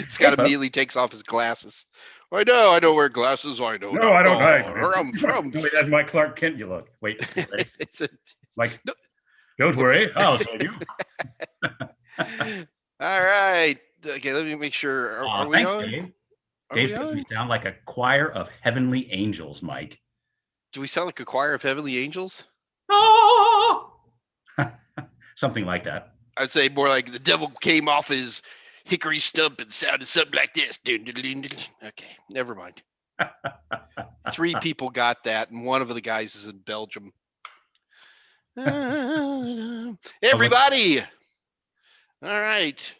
Scott immediately takes off his glasses. I don't wear glasses. I know. No, I don't. Where I'm from. That's my Clark Kent. You look. Wait. Like, no. Don't worry, I'll save you. All right. Okay, let me make sure. Are we thanks, on? Dave. Dave says we sound like a choir of heavenly angels, Mike. Do we sound like a choir of heavenly angels? Oh! Something like that. I'd say more like the devil came off his hickory stump and sounded something like this. Okay, never mind. 3 people got that, and one of the guys is in Belgium. Everybody! All right.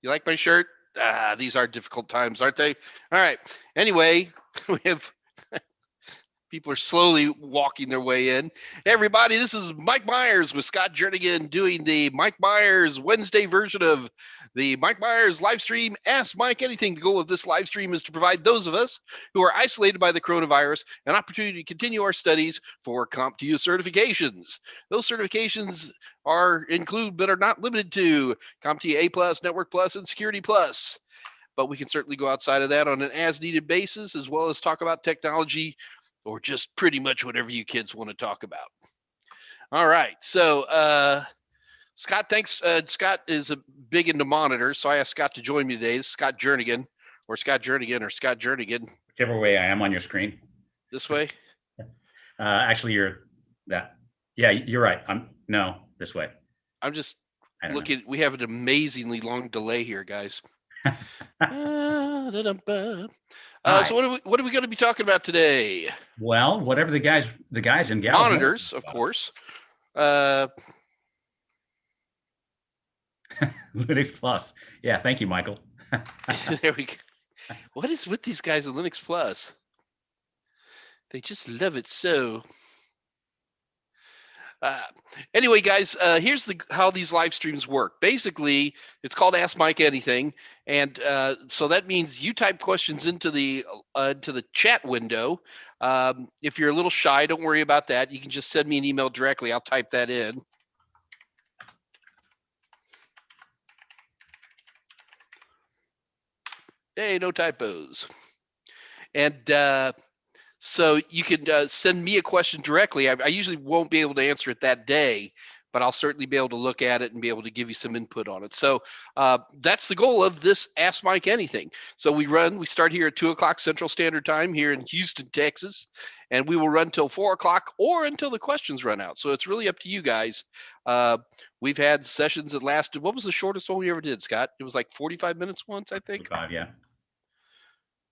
You like my shirt? These are difficult times, aren't they? All right. Anyway, we have people are slowly walking their way in. Everybody, this is Mike Meyers with Scott Jernigan doing the Mike Meyers Wednesday version of the Mike Meyers live stream, Ask Mike Anything. The goal of this live stream is to provide those of us who are isolated by the coronavirus an opportunity to continue our studies for CompTIA certifications. Those certifications include, but are not limited to, CompTIA A+, Network Plus, and Security Plus. But we can certainly go outside of that on an as-needed basis, as well as talk about technology or just pretty much whatever you kids want to talk about. All right. So, Scott, thanks. Scott is big into monitors, so I asked Scott to join me today. This is Scott Jernigan, or Scott Jernigan. Whichever way I am on your screen. This way? Actually, you're that. Yeah, you're right. This way. I'm just looking. We have an amazingly long delay here, guys. So what are we going to be talking about today? Well, whatever the guys and gals monitors, of course. Linux Plus. Yeah, thank you, Michael. There we go. What is with these guys at Linux Plus? They just love it so. Anyway, guys, here's how these live streams work. Basically, it's called Ask Mike Anything, and so that means you type questions into the chat window. If you're a little shy, don't worry about that. You can just send me an email directly. I'll type that in. Hey, no typos. And so you can send me a question directly. I usually won't be able to answer it that day, but I'll certainly be able to look at it and be able to give you some input on it. So that's the goal of this Ask Mike Anything. So we start here at 2:00 Central Standard Time here in Houston, Texas, and we will run till 4:00 or until the questions run out. So it's really up to you guys. We've had sessions that lasted, what was the shortest one we ever did, Scott? It was like 45 minutes once, I think. 45, yeah.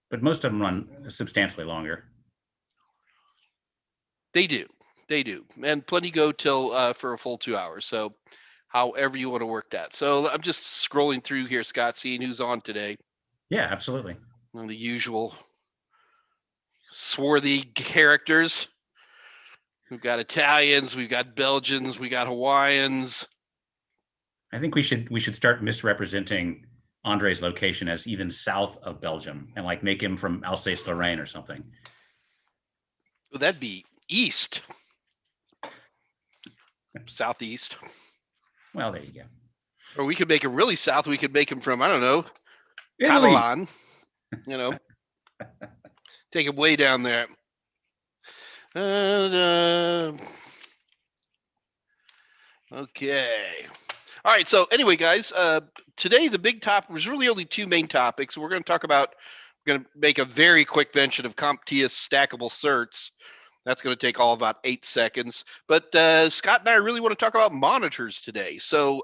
But most of them run substantially longer. They do. And plenty go till for a full 2 hours. So however you want to work that. So I'm just scrolling through here, Scott, seeing who's on today. Yeah, absolutely. One of the usual swarthy characters. We've got Italians, we've got Belgians, we got Hawaiians. I think we should start misrepresenting Andre's location as even south of Belgium and like make him from Alsace-Lorraine or something. Well, that'd be east. Southeast. Well, there you go. Or we could make him really south. We could make him from, I don't know, Italy. Catalan. Take him way down there. Okay. All right. So anyway, guys, today the big topic was really only 2 main topics. We're going to make a very quick mention of CompTIA stackable certs. That's going to take all about 8 seconds. But Scott and I really want to talk about monitors today. So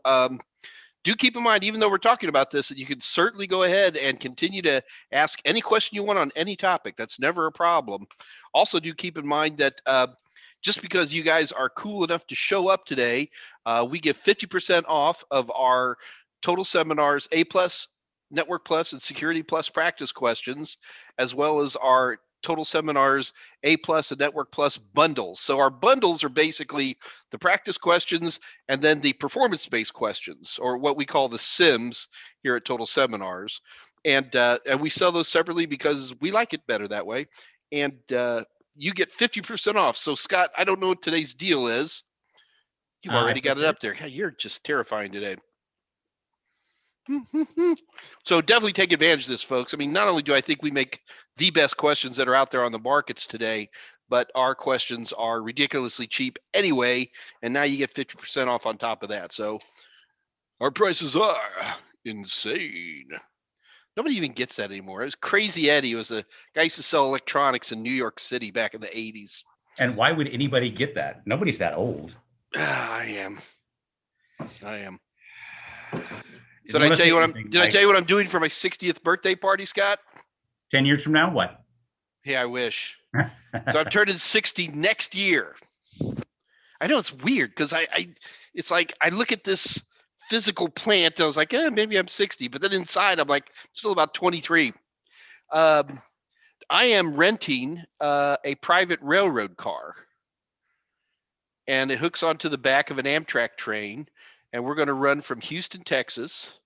do keep in mind, even though we're talking about this, that you can certainly go ahead and continue to ask any question you want on any topic. That's never a problem. Also, do keep in mind that just because you guys are cool enough to show up today, we give 50% off of our Total Seminars A+, Network Plus, and Security Plus practice questions, as well as our Total Seminars A+, and Network Plus bundles. So our bundles are basically the practice questions and then the performance-based questions, or what we call the SIMs here at Total Seminars. And we sell those separately because we like it better that way. And you get 50% off. So Scott, I don't know what today's deal is. You've already got it up there. You're just terrifying today. So definitely take advantage of this, folks. I mean, not only do I think we make the best questions that are out there on the markets today, but our questions are ridiculously cheap anyway, and now you get 50% off on top of that. So our prices are insane. Nobody even gets that anymore. It was Crazy Eddie. It was a guy who used to sell electronics in New York City back in the 80s. And why would anybody get that? Nobody's that old. I am. So Did I tell you what I'm doing for my 60th birthday party, Scott? 10 years from now, what? Hey, I wish. So I'm turning 60 next year. I know it's weird because it's like I look at this physical plant. I was like, maybe I'm 60, but then inside I'm like still about 23. I am renting a private railroad car, and it hooks onto the back of an Amtrak train, and we're going to run from Houston, Texas,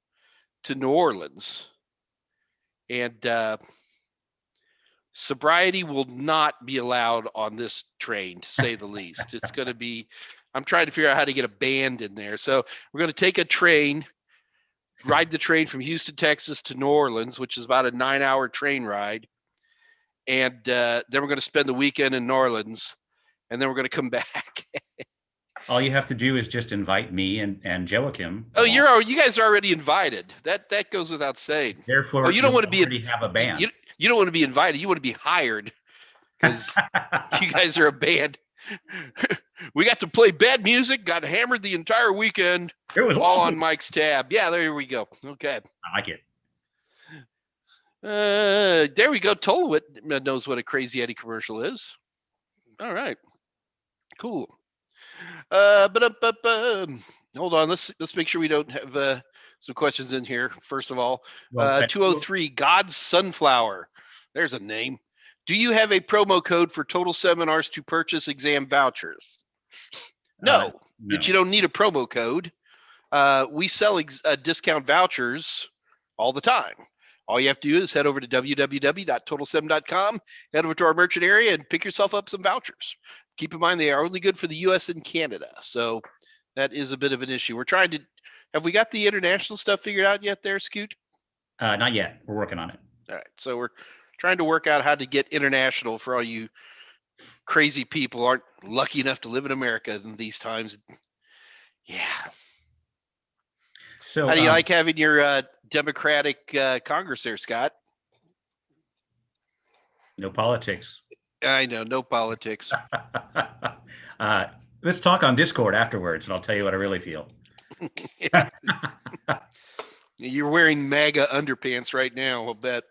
to New Orleans, and sobriety will not be allowed on this train, to say the least. It's going to be. I'm trying to figure out how to get a band in there. So we're going to take a train, ride the train from Houston, Texas to New Orleans, which is about a 9-hour train ride. And then we're going to spend the weekend in New Orleans, and then we're going to come back. All you have to do is just invite me and Joachim. Oh, you guys are already invited. That goes without saying. Therefore, you don't want to already have a band. You don't want to be invited. You want to be hired because you guys are a band. We got to play bad music, got hammered the entire weekend. It was all awesome. on Mike's tab. Yeah, there we go. Okay. I like it. There we go. Tolowit knows what a Crazy Eddie commercial is. All right. Cool. Hold on. Let's make sure we don't have some questions in here. First of all, 203 God's Sunflower. There's a name. Do you have a promo code for total seminars to purchase exam vouchers? No, but you don't need a promo code. We sell discount vouchers all the time. All you have to do is head over to www.total7.com, head over to our merchant area, and pick yourself up some vouchers. Keep in mind they are only good for the U.S. and Canada, so that is a bit of an issue. We're trying to. Have we got the international stuff figured out yet, there, Scoot? Not yet. We're working on it. All right, so we're trying to work out how to get international for all you crazy people aren't lucky enough to live in America in these times. Yeah. So how do you like having your Democratic Congress there, Scott? No politics. I know, no politics. Let's talk on Discord afterwards, and I'll tell you what I really feel. You're wearing MAGA underpants right now, I'll bet.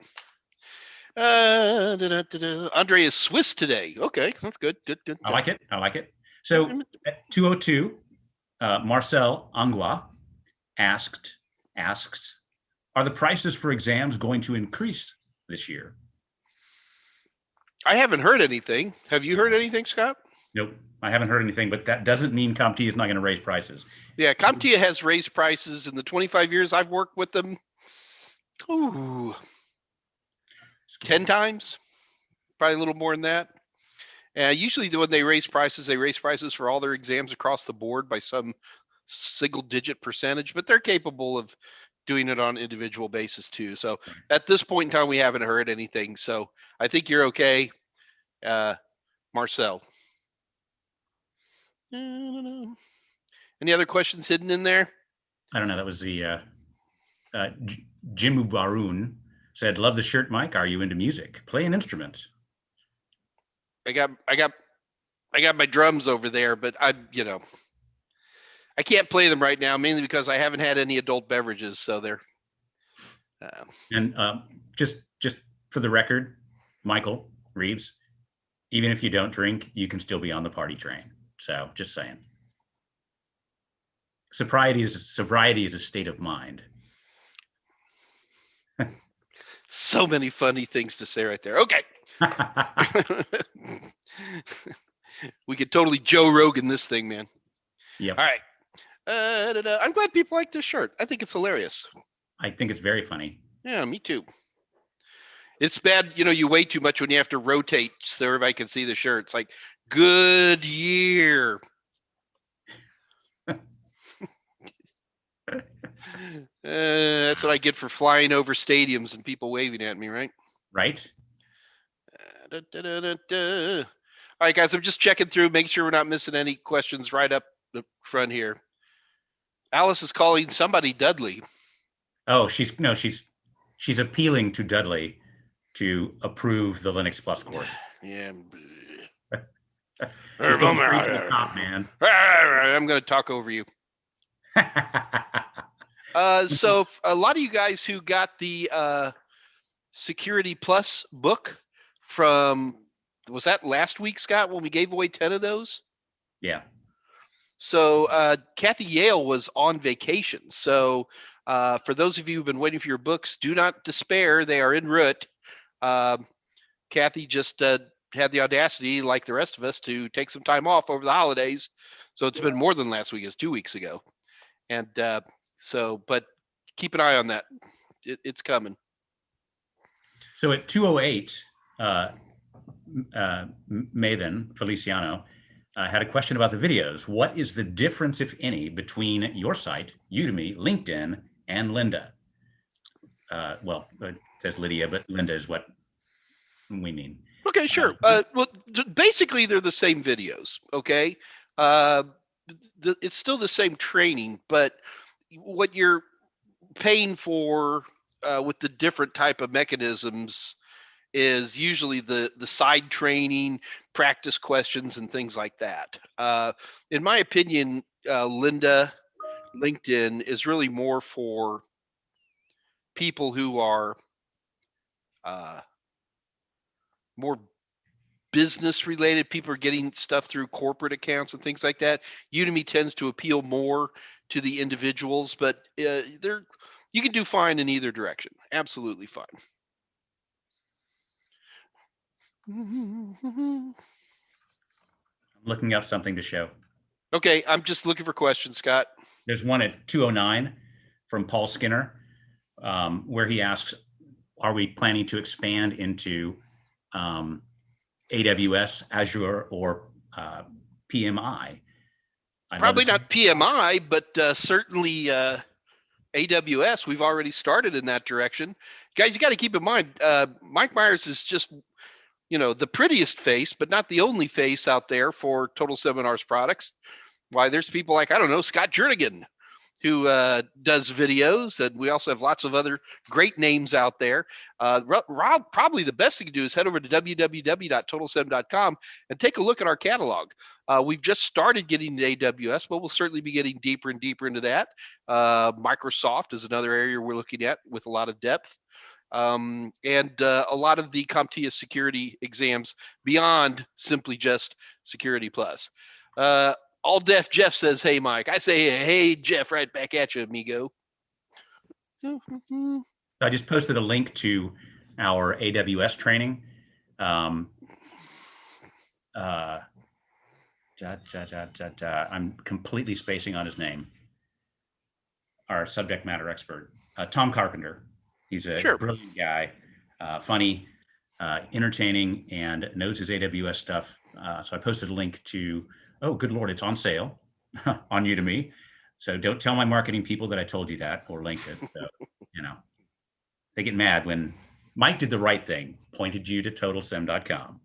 Andre is Swiss today. Okay, that's good. Good. I like it. So at 202, Marcel Angua asks, are the prices for exams going to increase this year? I haven't heard anything. Have you heard anything, Scott? Nope, I haven't heard anything, but that doesn't mean CompTIA is not going to raise prices. Yeah, CompTIA has raised prices in the 25 years I've worked with them. Ooh, 10 times, probably a little more than that. Usually when they raise prices for all their exams across the board by some single-digit percentage, but they're capable of doing it on an individual basis too. So at this point in time, we haven't heard anything. So I think you're okay, Marcel. Any other questions hidden in there? I don't know. That was the Jimu Baroon said, love the shirt, Mike. Are you into music? Play an instrument. I got my drums over there, but I can't play them right now, mainly because I haven't had any adult beverages, so they're. And just for the record, Michael Reeves, even if you don't drink, you can still be on the party train. So just saying. Sobriety is a state of mind. So many funny things to say right there. Okay. We could totally Joe Rogan this thing, man. Yeah. All right. I'm glad people like this shirt. I think it's hilarious. I think it's very funny. Yeah, me too. It's bad, you weigh too much when you have to rotate so everybody can see the shirt. It's like, good year. That's what I get for flying over stadiums and people waving at me, right? Right. All right, guys, I'm just checking through, making sure we're not missing any questions right up the front here. Alice is calling somebody Dudley. Oh, she's appealing to Dudley to approve the Linux Plus course. Yeah. She's going straight to the top, man. I'm going to talk over you. So a lot of you guys who got the Security Plus book from, was that last week, Scott, when we gave away 10 of those? Yeah. So Kathy Yale was on vacation. So for those of you who've been waiting for your books, do not despair. They are en route. Kathy just had the audacity, like the rest of us, to take some time off over the holidays. So it's been more than last week. It's 2 weeks ago. And but keep an eye on that. It's coming. So at 2:08, Maven Feliciano had a question about the videos. What is the difference, if any, between your site, Udemy, LinkedIn, and Linda? It says Lydia, but Linda is what we mean. Okay, sure. Basically, they're the same videos, okay? It's still the same training, but what you're paying for with the different type of mechanisms is usually the side training, practice questions, and things like that. In my opinion, Linda, LinkedIn is really more for people who are more business related. People are getting stuff through corporate accounts and things like that. Udemy tends to appeal more to the individuals, but you can do fine in either direction. Absolutely fine. I'm looking up something to show. Okay, I'm just looking for questions, Scott. There's one at 2:09 from Paul Skinner, where he asks, are we planning to expand into AWS, Azure, or PMI? Probably not PMI, but certainly AWS. We've already started in that direction. Guys, you got to keep in mind, Mike Meyers is just, the prettiest face, but not the only face out there for Total Seminars products. Why, there's people like, I don't know, Scott Jernigan, who does videos, and we also have lots of other great names out there. Rob, probably the best thing to do is head over to www.total7.com and take a look at our catalog. We've just started getting to AWS, but we'll certainly be getting deeper and deeper into that. Microsoft is another area we're looking at with a lot of depth. And a lot of the CompTIA security exams beyond simply just Security Plus. All Deaf Jeff says, hey, Mike. I say, hey, Jeff, right back at you, amigo. I just posted a link to our AWS training. I'm completely spacing on his name. Our subject matter expert, Tom Carpenter. He's a brilliant guy, funny, entertaining, and knows his AWS stuff. So I posted a link to, oh, good Lord, it's on sale on Udemy. So don't tell my marketing people that I told you that or link it. So, they get mad when Mike did the right thing, pointed you to totalsim.com.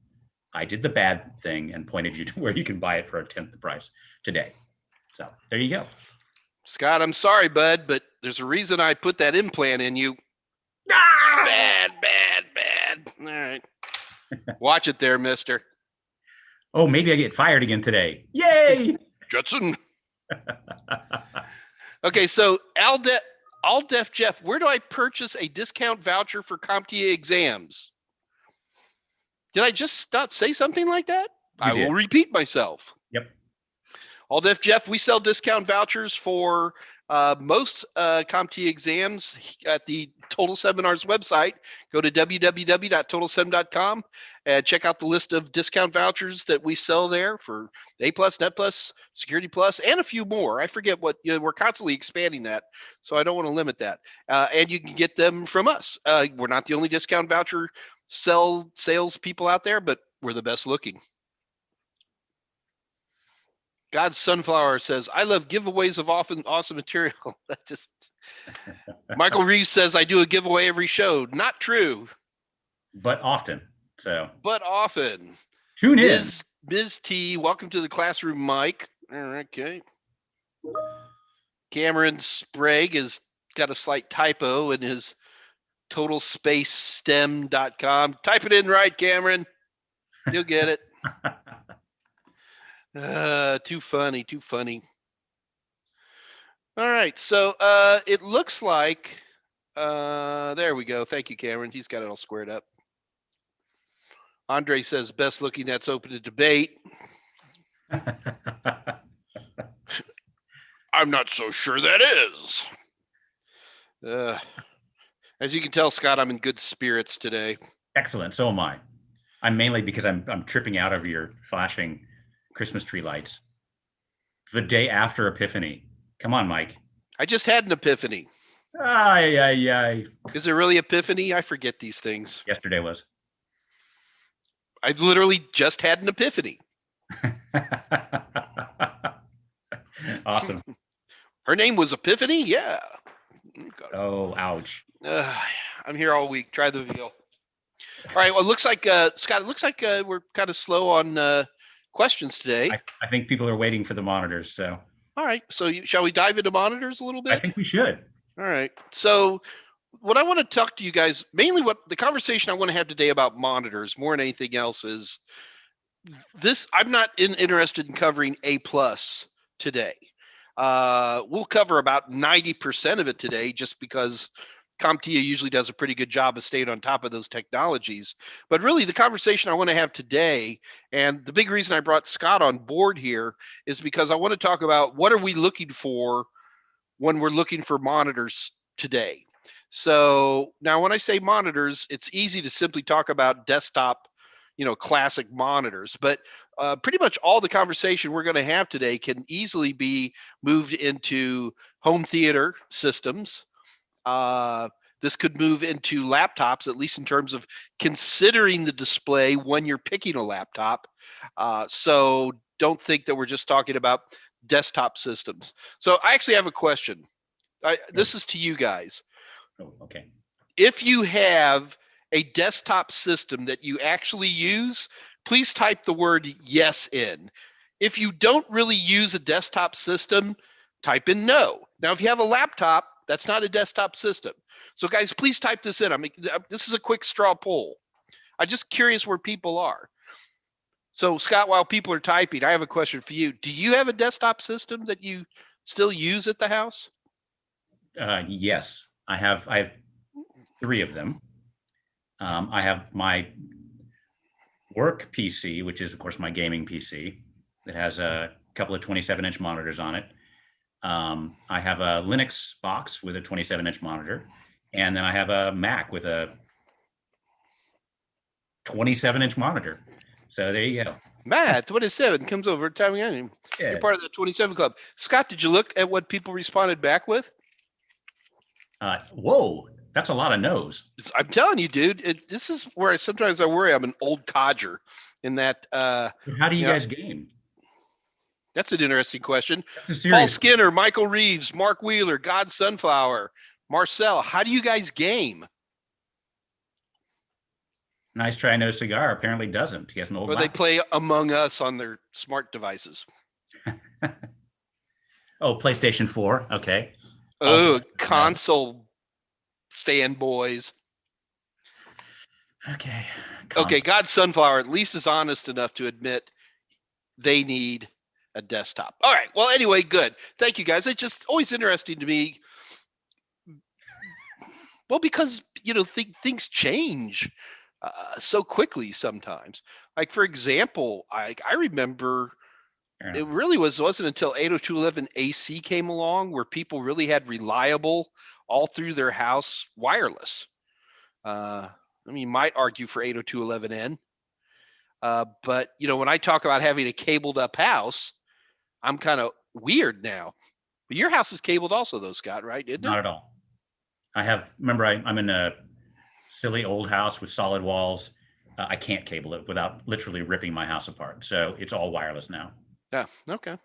I did the bad thing and pointed you to where you can buy it for a 10th the price today. So there you go. Scott, I'm sorry, bud, but there's a reason I put that implant in you. Ah! Bad. All right. Watch it there, mister. Oh, maybe I get fired again today. Yay! Judson. Okay, so All Deaf Jeff, where do I purchase a discount voucher for CompTIA exams? Did I just not say something like that? I will repeat myself. Yep. All Deaf Jeff, we sell discount vouchers for most CompTIA exams at the Total Seminars website. Go to www.totalsem.com and check out the list of discount vouchers that we sell there for A+, Net+, Security Plus, and a few more. I forget what, we're constantly expanding that, so I don't want to limit that. And you can get them from us. We're not the only discount voucher sales people out there, but we're the best looking. God's Sunflower says, I love giveaways of often awesome material. That just Michael Reeves says, I do a giveaway every show. Not true. But often. So. But often. Tune in. Ms. T, welcome to the classroom, Mike. All right, okay. Cameron Sprague has got a slight typo in his totalspacestem.com. Type it in right, Cameron. You'll get it. Too funny, too funny. All right, so it looks like, there we go. Thank you, Cameron. He's got it all squared up. Andre says, best looking, that's open to debate. I'm not so sure that is. As you can tell, Scott, I'm in good spirits today. Excellent. So am I. I'm mainly because I'm tripping out over your flashing Christmas tree lights. The day after Epiphany. Come on, Mike. I just had an epiphany. Ay. Is there really Epiphany? I forget these things. Yesterday was. I literally just had an epiphany. Awesome. Her name was Epiphany? Yeah. Oh, ouch. I'm here all week. Try the veal. All right. Well, it looks like, Scott, it looks like we're kind of slow on questions today. I think people are waiting for the monitors. So. All right. So shall we dive into monitors a little bit? I think we should. All right. So what I want to talk to you guys, mainly what the conversation I want to have today about monitors more than anything else is this. I'm not interested in covering A+ today. We'll cover about 90% of it today just because CompTIA usually does a pretty good job of staying on top of those technologies. But really the conversation I want to have today, and the big reason I brought Scott on board here is because I want to talk about what are we looking for when we're looking for monitors today. So now when I say monitors, it's easy to simply talk about desktop, classic monitors, but pretty much all the conversation we're going to have today can easily be moved into home theater systems. This could move into laptops, at least in terms of considering the display when you're picking a laptop. So don't think that we're just talking about desktop systems. So I actually have a question. This is to you guys. Oh, okay. If you have a desktop system that you actually use, please type the word yes in. If you don't really use a desktop system, type in no. Now, if you have a laptop, that's not a desktop system. So guys, please type this in. This is a quick straw poll. I'm just curious where people are. So Scott, while people are typing, I have a question for you. Do you have a desktop system that you still use at the house? Yes, I have 3 of them. I have my work PC, which is of course my gaming PC that has a couple of 27-inch monitors on it. I have a Linux box with a 27-inch monitor, and then I have a Mac with a 27-inch monitor. So there you go. Matt, 27 comes over time again. Yeah. You're part of the 27 club. Scott, did you look at what people responded back with? Whoa, that's a lot of no's. I'm telling you, dude. This is where sometimes I worry I'm an old codger in that. How do you guys game? That's an interesting question. Paul Skinner, Michael Reeves, Mark Wheeler, God Sunflower, Marcel, how do you guys game? Nice Try No Cigar apparently doesn't. He has an old Or they play Among Us on their smart devices. Oh, PlayStation 4. Okay. Oh, console fanboys. Okay. Okay, God Sunflower at least is honest enough to admit they need a desktop. All right. Well, anyway, good. Thank you, guys. It's just always interesting to me. Well, because, things change so quickly sometimes. Like, for example, I remember it really wasn't until 802.11 AC came along where people really had reliable all through their house wireless. You might argue for 802.11n. But, when I talk about having a cabled up house, I'm kind of weird now. But your house is cabled also, though, Scott, right? Isn't it? Not at all. I'm in a silly old house with solid walls. I can't cable it without literally ripping my house apart. So it's all wireless now. Yeah. Okay.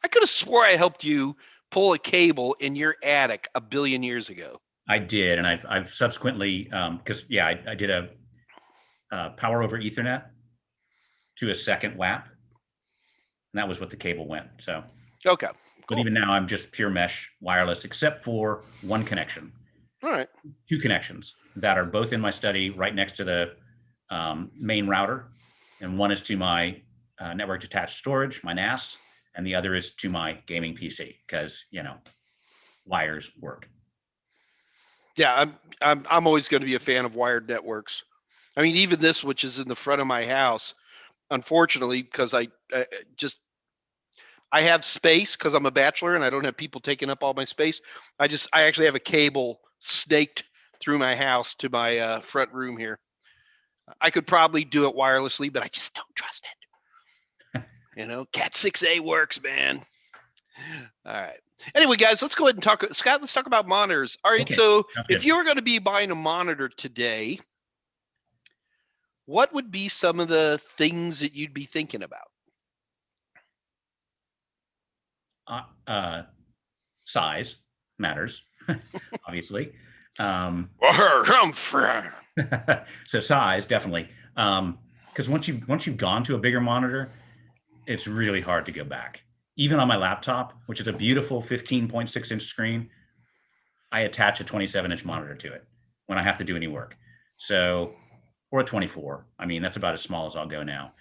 I could have swore I helped you pull a cable in your attic a billion years ago? I did, and I've subsequently, because I did a power over Ethernet to a second WAP, and that was what the cable went. So okay, cool. But even now, I'm just pure mesh wireless, except for one connection. All right, 2 connections that are both in my study, right next to the main router, and one is to my network attached storage, my NAS, and the other is to my gaming PC because wires work. Yeah, I'm always going to be a fan of wired networks. I mean, even this, which is in the front of my house, unfortunately, because I have space because I'm a bachelor and I don't have people taking up all my space. I actually have a cable snaked through my house to my front room here. I could probably do it wirelessly, but I just don't trust it. Cat 6A works, man. All right. Anyway, guys, let's go ahead and talk. Scott, let's talk about monitors. All right. Okay. So if you were going to be buying a monitor today, what would be some of the things that you'd be thinking about? Size matters, obviously. So size, definitely. Because once you've gone to a bigger monitor, it's really hard to go back. Even on my laptop, which is a beautiful 15.6-inch screen, I attach a 27-inch monitor to it when I have to do any work. So, or a 24. I mean, that's about as small as I'll go now.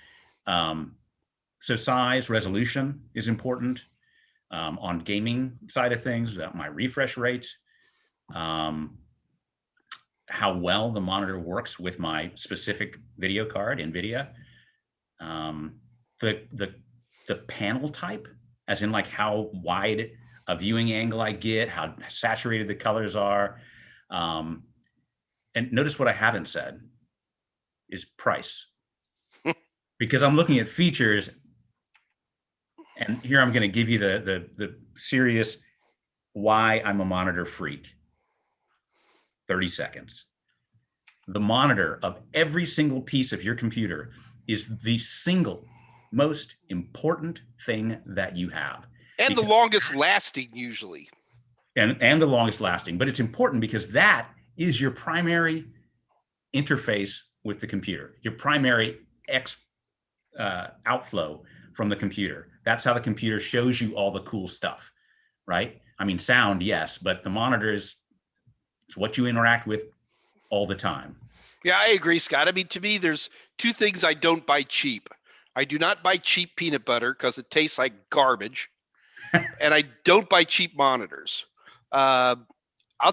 So size, resolution is important. On gaming side of things, my refresh rate, how well the monitor works with my specific video card, NVIDIA, the panel type, as in like how wide a viewing angle I get, how saturated the colors are. And notice what I haven't said is price, because I'm looking at features. And here I'm going to give you the serious why I'm a monitor freak. 30 seconds. The monitor of every single piece of your computer is the single most important thing that you have. And the longest lasting, usually. And the longest lasting. But it's important because that is your primary interface with the computer, your primary outflow from the computer. That's how the computer shows you all the cool stuff, right? I mean, sound, yes, but the monitor it's what you interact with all the time. Yeah, I agree, Scott. I mean, to me, there's 2 things I don't buy cheap. I do not buy cheap peanut butter because it tastes like garbage. And I don't buy cheap monitors. I'll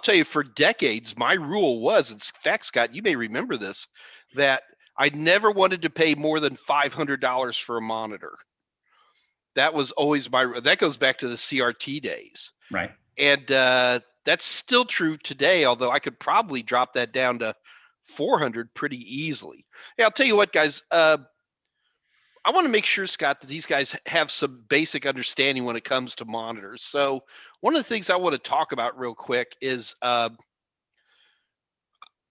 tell you, for decades, my rule was, in fact, Scott, you may remember this, that I never wanted to pay more than $500 for a monitor. That was always that goes back to the CRT days. Right. And that's still true today, although I could probably drop that down to $400 pretty easily. Hey, I'll tell you what, guys, I want to make sure, Scott, that these guys have some basic understanding when it comes to monitors. So one of the things I want to talk about real quick is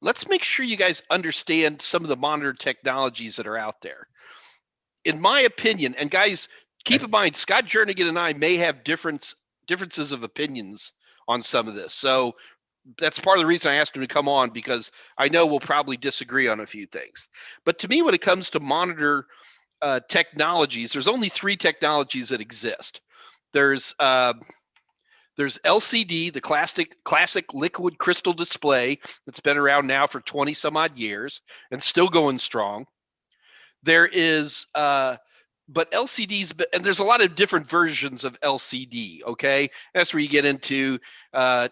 let's make sure you guys understand some of the monitor technologies that are out there. In my opinion, and guys, keep in mind, Scott Jernigan and I may have differences of opinions on some of this. So that's part of the reason I asked him to come on, because I know we'll probably disagree on a few things. But to me, when it comes to monitor technologies, there's only 3 technologies that exist. There's LCD, the classic liquid crystal display that's been around now for 20 some odd years and still going strong. There is but LCDs, and there's a lot of different versions of LCD, okay? That's where you get into TN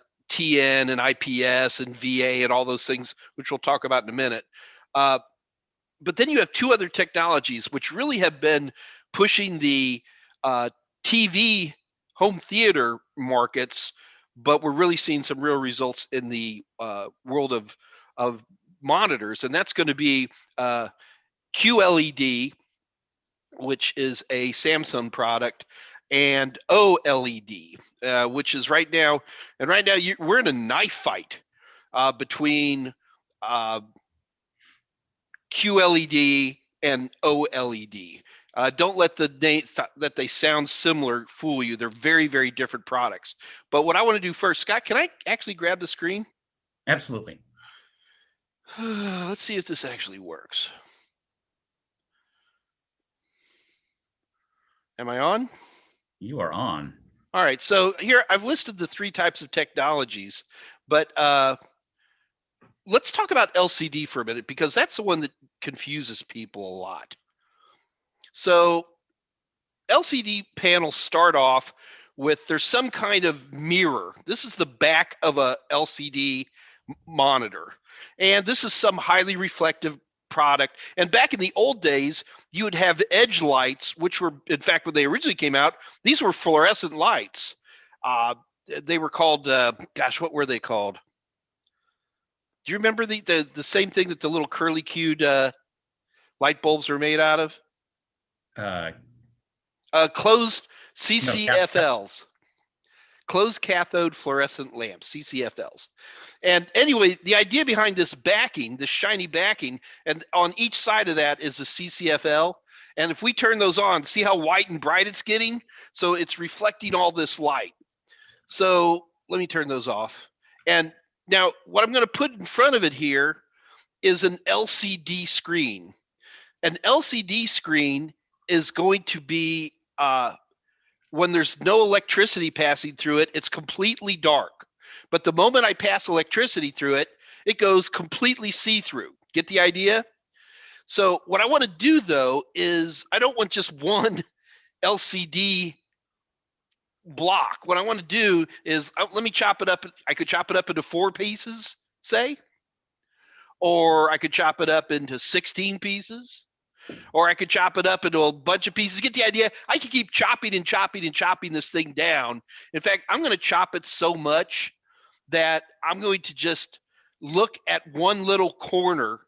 and IPS and VA and all those things, which we'll talk about in a minute. But then you have 2 other technologies which really have been pushing the TV home theater markets, but we're really seeing some real results in the world of monitors, and that's going to be QLED, which is a Samsung product, and OLED, which is right now we're in a knife fight between QLED and OLED. Don't let the name that they sound similar fool you. They're very, very different products. But what I want to do first, Scott, can I actually grab the screen? Absolutely. Let's see if this actually works. Am I on? You are on. All right. So here I've listed the 3 types of technologies, but let's talk about LCD for a minute because that's the one that confuses people a lot. So LCD panels start off with there's some kind of mirror. This is the back of a LCD monitor. And this is some highly reflective product. And back in the old days, you would have edge lights, which were, in fact, when they originally came out, these were fluorescent lights. They were called, gosh, what were they called? Do you remember the same thing that the little curly cued light bulbs were made out of? Closed CCFLs. Closed cathode fluorescent lamps, CCFLs. And anyway, the idea behind this backing, this shiny backing, and on each side of that is a CCFL. And if we turn those on, see how white and bright it's getting? So it's reflecting all this light. So let me turn those off. And now what I'm going to put in front of it here is an LCD screen. An LCD screen is going to be, when there's no electricity passing through it, it's completely dark. But the moment I pass electricity through it, it goes completely see-through. Get the idea? So what I want to do, though, is I don't want just one LCD block. What I want to do is, let me chop it up. I could chop it up into 4 pieces, say, or I could chop it up into 16 pieces, or I could chop it up into a bunch of pieces. Get the idea? I could keep chopping and chopping and chopping this thing down. In fact, I'm going to chop it so much that I'm going to just look at one little corner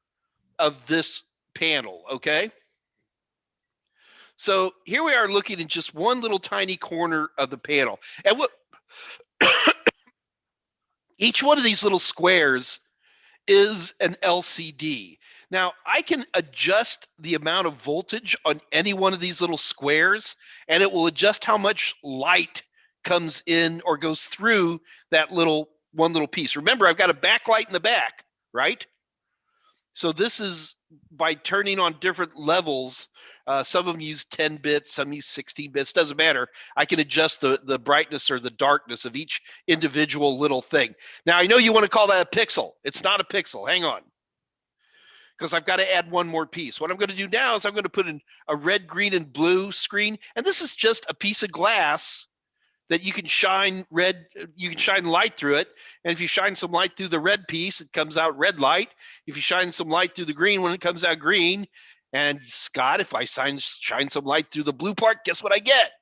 of this panel, okay? So here we are looking at just one little tiny corner of the panel. And what each one of these little squares is an LCD. Now, I can adjust the amount of voltage on any one of these little squares, and it will adjust how much light comes in or goes through that one little piece. Remember, I've got a backlight in the back, right? So this is by turning on different levels. Some of them use 10 bits, some use 16 bits, doesn't matter. I can adjust the brightness or the darkness of each individual little thing. Now, I know you want to call that a pixel. It's not a pixel. Hang on. Because I've got to add one more piece. What I'm going to do now is I'm going to put in a red, green, and blue screen. And this is just a piece of glass that you can shine light through it. And if you shine some light through the red piece, it comes out red light. If you shine some light through the green one, it comes out green. And Scott, if I shine some light through the blue part, guess what I get?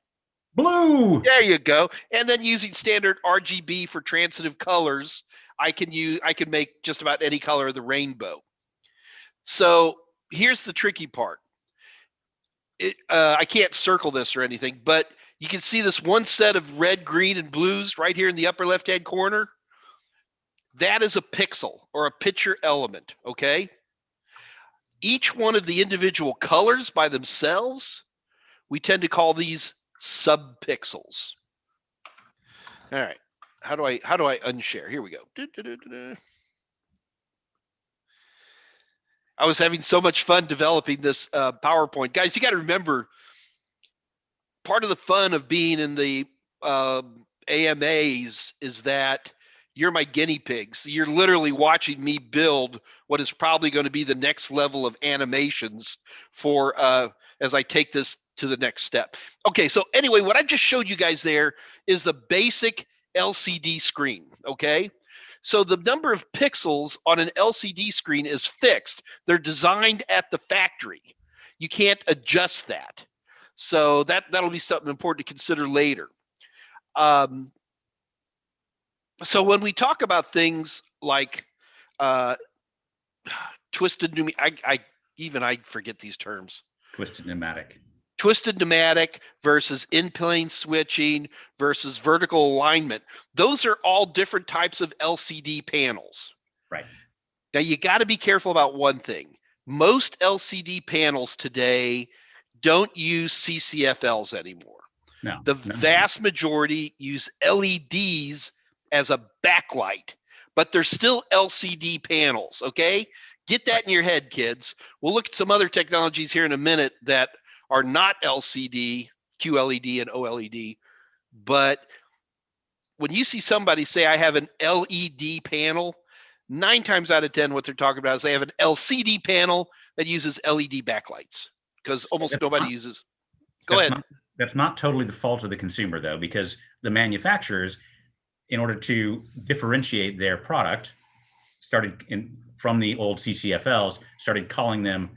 Blue. There you go. And then using standard RGB for transitive colors, I can make just about any color of the rainbow. So here's the tricky part. I can't circle this or anything, but you can see this one set of red, green, and blues right here in the upper left-hand corner. That is a pixel or a picture element, okay? Each one of the individual colors by themselves, we tend to call these subpixels. All right. How do I unshare? Here we go. I was having so much fun developing this PowerPoint. Guys, you got to remember, part of the fun of being in the AMAs is that you're my guinea pigs. You're literally watching me build what is probably going to be the next level of animations for as I take this to the next step. Okay, so anyway, what I've just showed you guys there is the basic LCD screen, okay? So the number of pixels on an LCD screen is fixed. They're designed at the factory. You can't adjust that. So that'll be something important to consider later. So when we talk about things like twisted pneumatic, I forget these terms. Twisted pneumatic. Twisted pneumatic versus in-plane switching versus vertical alignment. Those are all different types of LCD panels. Right. Now you got to be careful about one thing. Most LCD panels today don't use CCFLs anymore. No. The vast majority use LEDs as a backlight, but they're still LCD panels, okay? Get that in your head, kids. We'll look at some other technologies here in a minute that are not LCD, QLED and OLED, but when you see somebody say, I have an LED panel, 9 times out of 10, what they're talking about is they have an LCD panel that uses LED backlights, because almost nobody uses. Go ahead. That's not totally the fault of the consumer, though, because the manufacturers, in order to differentiate their product, from the old CCFLs, started calling them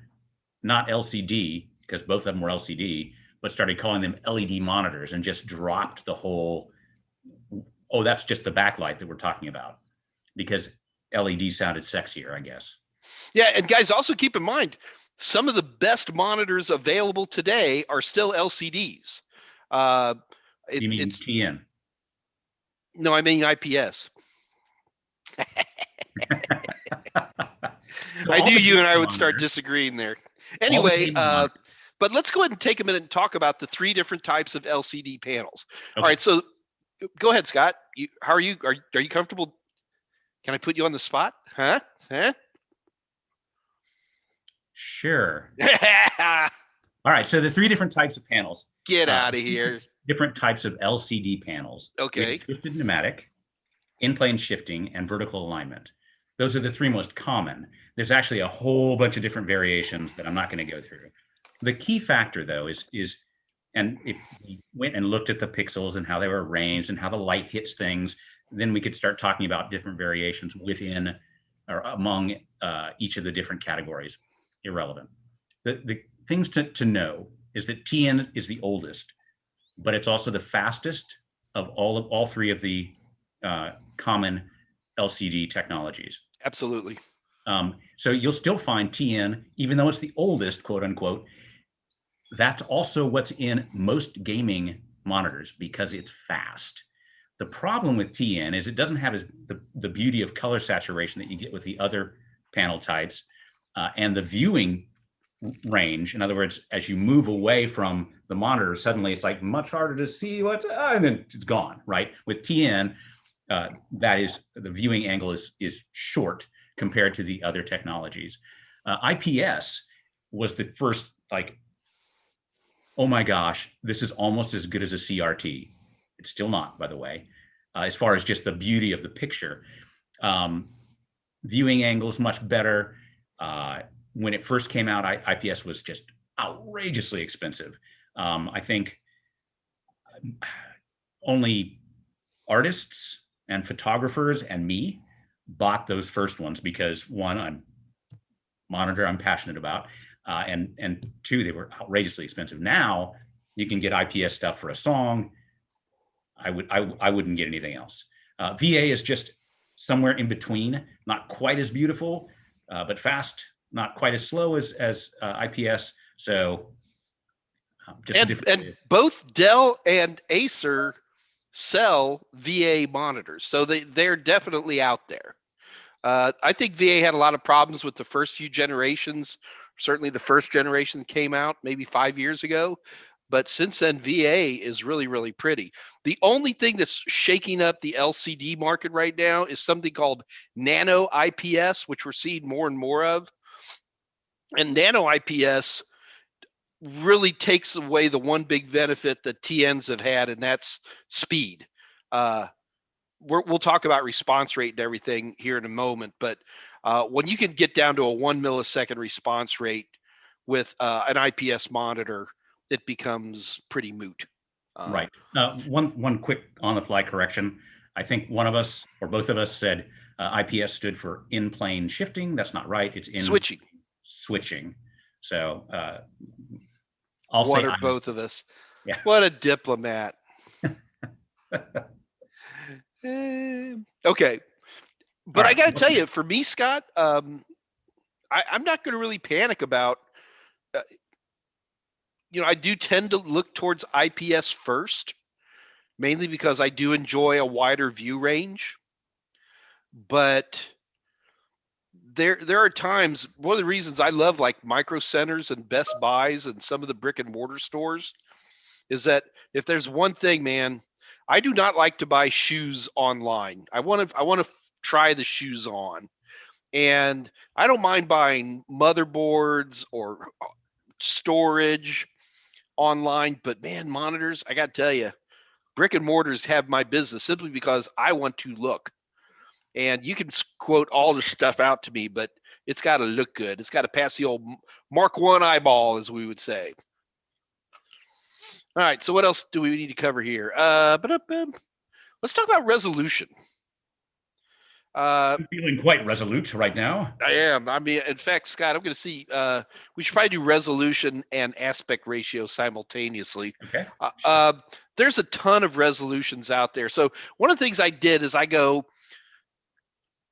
not LCD, because both of them were LCD, but started calling them LED monitors, and just dropped the whole, oh, that's just the backlight that we're talking about, because LED sounded sexier, I guess. Yeah, and guys, also keep in mind, some of the best monitors available today are still LCDs. You mean TN? No, I mean IPS. I knew you and I would start disagreeing there. Anyway, but let's go ahead and take a minute and talk about the 3 different types of LCD panels. Okay. All right, so go ahead, Scott. How are you? Are you comfortable? Can I put you on the spot? Huh? Sure. All right, so the 3 different types of panels. Get out of here. Different types of LCD panels. Okay. Twisted pneumatic, in-plane shifting, and vertical alignment. Those are the 3 most common. There's actually a whole bunch of different variations that I'm not going to go through. The key factor, though, is and if we went and looked at the pixels and how they were arranged and how the light hits things, then we could start talking about different variations within or among each of the different categories. Irrelevant. The things to know is that TN is the oldest, but it's also the fastest of all 3 of the common LCD technologies. Absolutely. So you'll still find TN, even though it's the oldest, quote unquote. That's also what's in most gaming monitors because it's fast. The problem with TN is it doesn't have the beauty of color saturation that you get with the other panel types, and the viewing range. In other words, as you move away from the monitor, suddenly it's like much harder to see what's, and then it's gone, right? With TN, that is, the viewing angle is short compared to the other technologies. IPS was the first, like, oh my gosh, this is almost as good as a CRT. It's still not, by the way, as far as just the beauty of the picture. Viewing angle is much better. When it first came out, IPS was just outrageously expensive. I think only artists and photographers and me bought those first ones because, 1, I'm passionate about, and 2, they were outrageously expensive. Now you can get IPS stuff for a song. I wouldn't get anything else. VA is just somewhere in between, not quite as beautiful, but fast, not quite as slow as IPS. So and both Dell and Acer sell VA monitors, so they're definitely out there. I think VA had a lot of problems with the first few generations. Certainly the first generation came out maybe 5 years ago, but since then VA is really, really pretty. The only thing that's shaking up the LCD market right now is something called nano IPS, which we're seeing more and more of. And nano IPS really takes away the one big benefit that TNs have had, and that's speed. We'll talk about response rate and everything here in a moment, but when you can get down to a 1 millisecond response rate with an IPS monitor, it becomes pretty moot. Right. One quick on-the-fly correction. I think one of us or both of us said IPS stood for in-plane shifting. That's not right. It's in switching. Switching. So what are both of us? Yeah. What a diplomat. Okay. But I got to tell you, for me, Scott, I'm not going to really panic about, I do tend to look towards IPS first, mainly because I do enjoy a wider view range. But there are times, one of the reasons I love like Micro Centers and Best Buys and some of the brick and mortar stores is that if there's one thing, man, I do not like to buy shoes online. I want to try the shoes on. And I don't mind buying motherboards or storage online, but man, monitors, I got to tell you, brick and mortars have my business simply because I want to look. And you can quote all the stuff out to me, but it's got to look good. It's got to pass the old Mark 1 eyeball, as we would say. All right, so what else do we need to cover here? Let's talk about resolution. I'm feeling quite resolute right now. I am. I mean, in fact, Scott, I'm going to see. We should probably do resolution and aspect ratio simultaneously. Okay. There's a ton of resolutions out there. So one of the things I did is I go,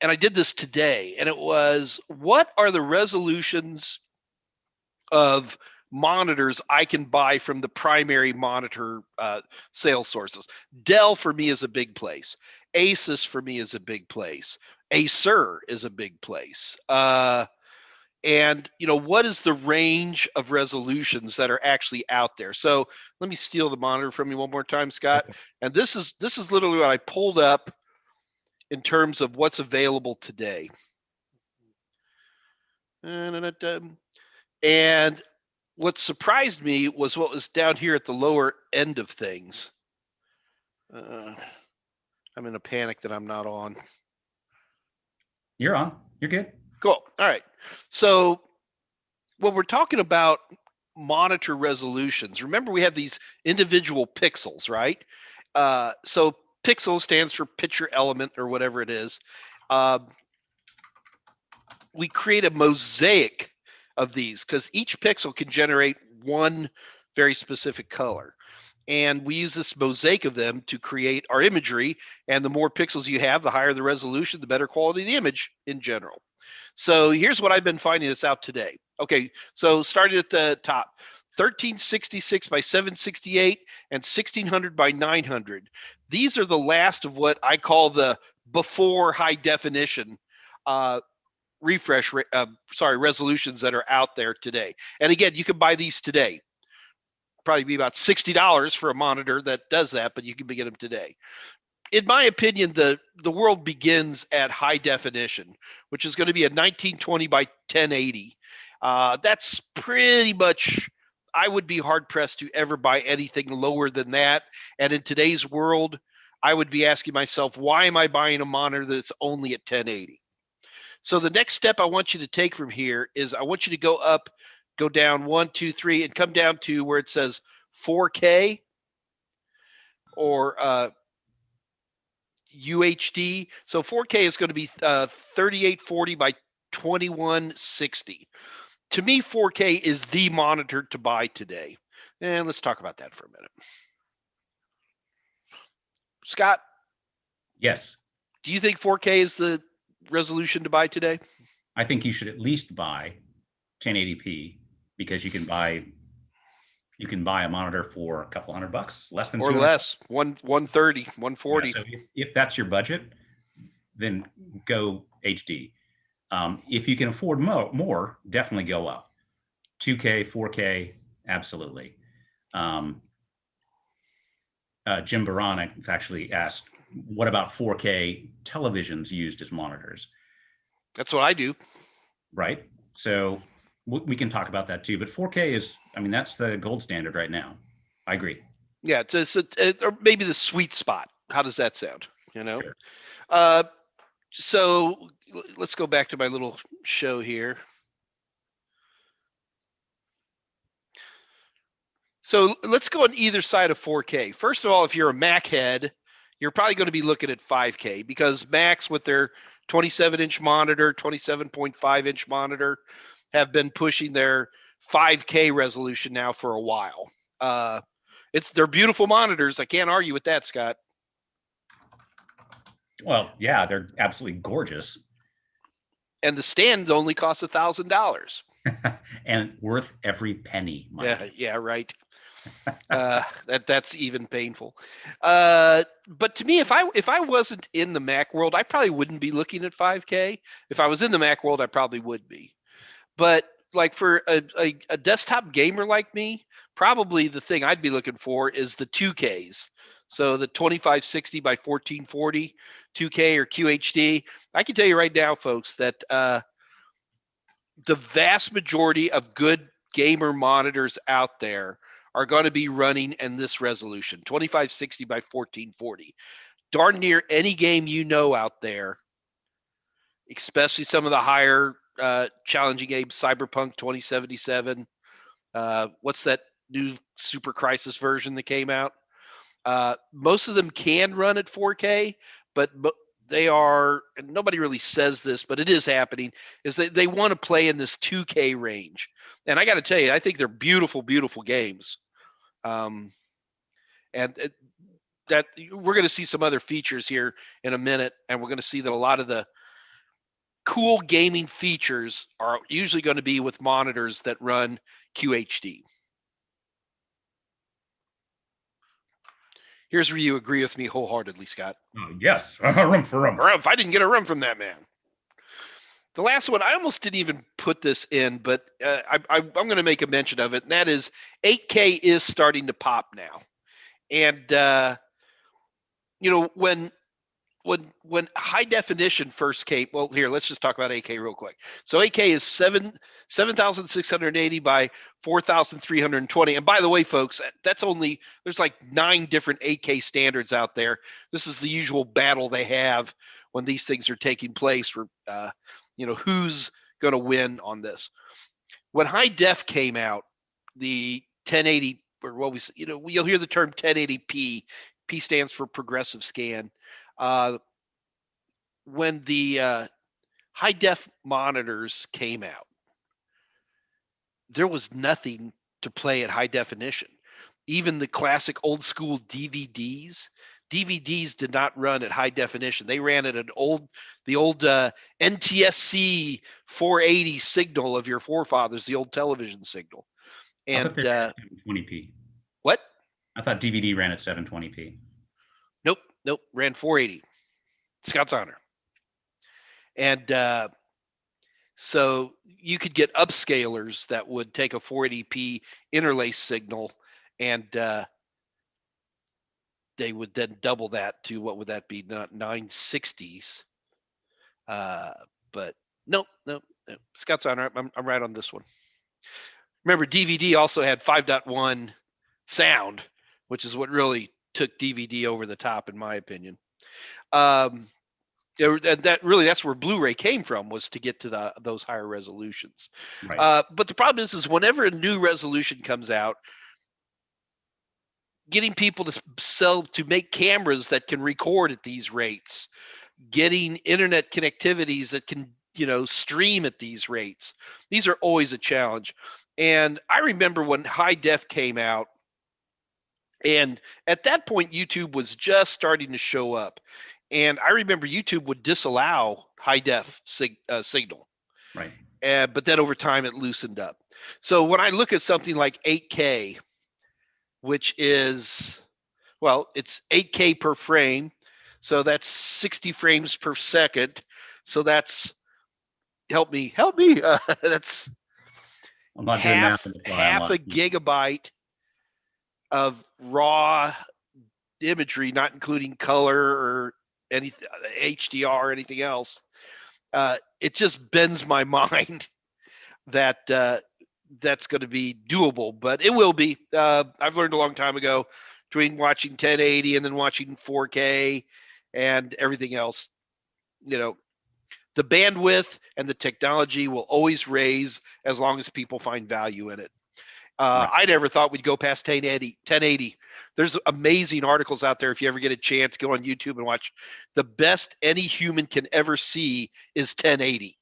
and I did this today, and it was, what are the resolutions of monitors I can buy from the primary monitor sales sources? Dell for me is a big place. Asus for me is a big place. Acer is a big place. And what is the range of resolutions that are actually out there? So let me steal the monitor from you one more time, Scott. And this is literally what I pulled up in terms of what's available today. And what surprised me was what was down here at the lower end of things. I'm in a panic that I'm not on. You're on. You're good. Cool. All right. So when we're talking about monitor resolutions, remember we have these individual pixels, right? So pixel stands for picture element or whatever it is. We create a mosaic of these because each pixel can generate one very specific color. And we use this mosaic of them to create our imagery. And the more pixels you have, the higher the resolution, the better quality of the image in general. So here's what I've been finding this out today. Okay, so starting at the top, 1366 by 768 and 1600 by 900. These are the last of what I call the before high definition resolutions that are out there today. And again, you can buy these today. Probably be about $60 for a monitor that does that, but you can get them today. In my opinion, the world begins at high definition, which is going to be a 1920 by 1080. That's pretty much, I would be hard pressed to ever buy anything lower than that. And in today's world, I would be asking myself, why am I buying a monitor that's only at 1080? So the next step I want you to take from here is I want you to go down 1, 2, 3, and come down to where it says 4K or UHD. So 4K is going to be 3840 by 2160. To me, 4K is the monitor to buy today. And let's talk about that for a minute. Scott? Yes. Do you think 4K is the resolution to buy today? I think you should at least buy 1080p because you can buy a monitor for a couple $100, less than or less, 130, 140. Yeah, so if that's your budget, then go HD. If you can afford more, definitely go up. 2K, 4K, absolutely. Jim Baronic actually asked, what about 4K televisions used as monitors? That's what I do. Right. So we can talk about that too. But 4K is, that's the gold standard right now. I agree. Yeah, it's or maybe the sweet spot. How does that sound? Sure. So let's go back to my little show here. So let's go on either side of 4K. First of all, if you're a Mac head, you're probably going to be looking at 5K because Macs with their 27-inch monitor, 27.5-inch monitor have been pushing their 5K resolution now for a while. They're beautiful monitors. I can't argue with that, Scott. Well, yeah, they're absolutely gorgeous. And the stand only costs $1,000. And worth every penny. Mike. Yeah, right. That's even painful. But to me, if I wasn't in the Mac world, I probably wouldn't be looking at 5K. If I was in the Mac world, I probably would be. But like for a desktop gamer like me, probably the thing I'd be looking for is the 2Ks. So the 2560 by 1440 2K or QHD. I can tell you right now, folks, that the vast majority of good gamer monitors out there are going to be running in this resolution, 2560 by 1440. Darn near any game you know out there, especially some of the higher challenging games, Cyberpunk 2077. What's that new Super Crisis version that came out? Most of them can run at 4K, but they are, and nobody really says this, but it is happening, is that they want to play in this 2K range. And I got to tell you, I think they're beautiful, beautiful games. And that we're going to see some other features here in a minute, and we're going to see that a lot of the cool gaming features are usually going to be with monitors that run QHD. Here's where you agree with me wholeheartedly, Scott. Yes, room for room. Or if I didn't get a room from that man. The last one, I almost didn't even put this in, but I'm going to make a mention of it, and that is 8K is starting to pop now. And when high definition first came, well, here, let's just talk about 8K real quick. So 8K is 7,680 by 4,320. And by the way, folks, there's like 9 different 8K standards out there. This is the usual battle they have when these things are taking place for, who's going to win on this. When high def came out, the 1080, or what you'll hear the term 1080p. P stands for progressive scan. When the high def monitors came out, there was nothing to play at high definition. Even the classic old school DVDs did not run at high definition. They ran at the old NTSC 480 signal of your forefathers, the old television signal. And I thought they ran 720p. What? I thought DVD ran at 720p. Nope, ran 480. Scout's honor. And so you could get upscalers that would take a 480p interlace signal, and they would then double that to, what would that be, not 960s. But nope. Scout's honor, I'm right on this one. Remember, DVD also had 5.1 sound, which is what really took DVD over the top, in my opinion. That's where Blu-ray came from, was to get to those higher resolutions. Right. But the problem is whenever a new resolution comes out, getting people to make cameras that can record at these rates, getting internet connectivities that can stream at these rates, these are always a challenge. And I remember when high def came out, and at that point YouTube was just starting to show up. And I remember YouTube would disallow high def signal. Right. But then over time it loosened up. So when I look at something like 8K, which is, it's 8K per frame. So that's 60 frames per second. So that's, help me. That's half a gigabyte of raw imagery, not including color or any HDR or anything else. It just bends my mind that that's going to be doable, but it will be. I've learned a long time ago, between watching 1080 and then watching 4K and everything else, the bandwidth and the technology will always raise as long as people find value in it. Right. I never thought we'd go past 1080. There's amazing articles out there. If you ever get a chance, go on YouTube and watch. The best any human can ever see is 1080.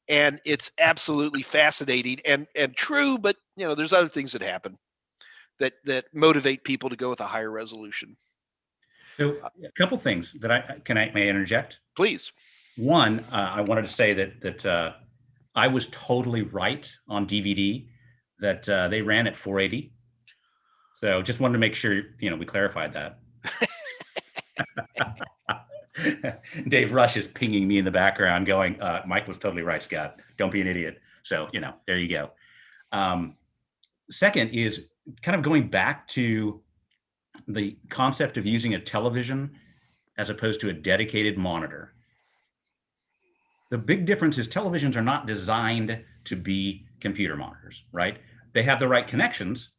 And it's absolutely fascinating and true, but there's other things that happen that motivate people to go with a higher resolution. So a couple things that may I interject? Please. One, I wanted to say that I was totally right on DVD, that they ran at 480. So just wanted to make sure, we clarified that. Dave Rush is pinging me in the background going, Mike was totally right, Scott. Don't be an idiot. So, there you go. Second is kind of going back to the concept of using a television as opposed to a dedicated monitor. The big difference is televisions are not designed to be computer monitors, right? They have the right connections,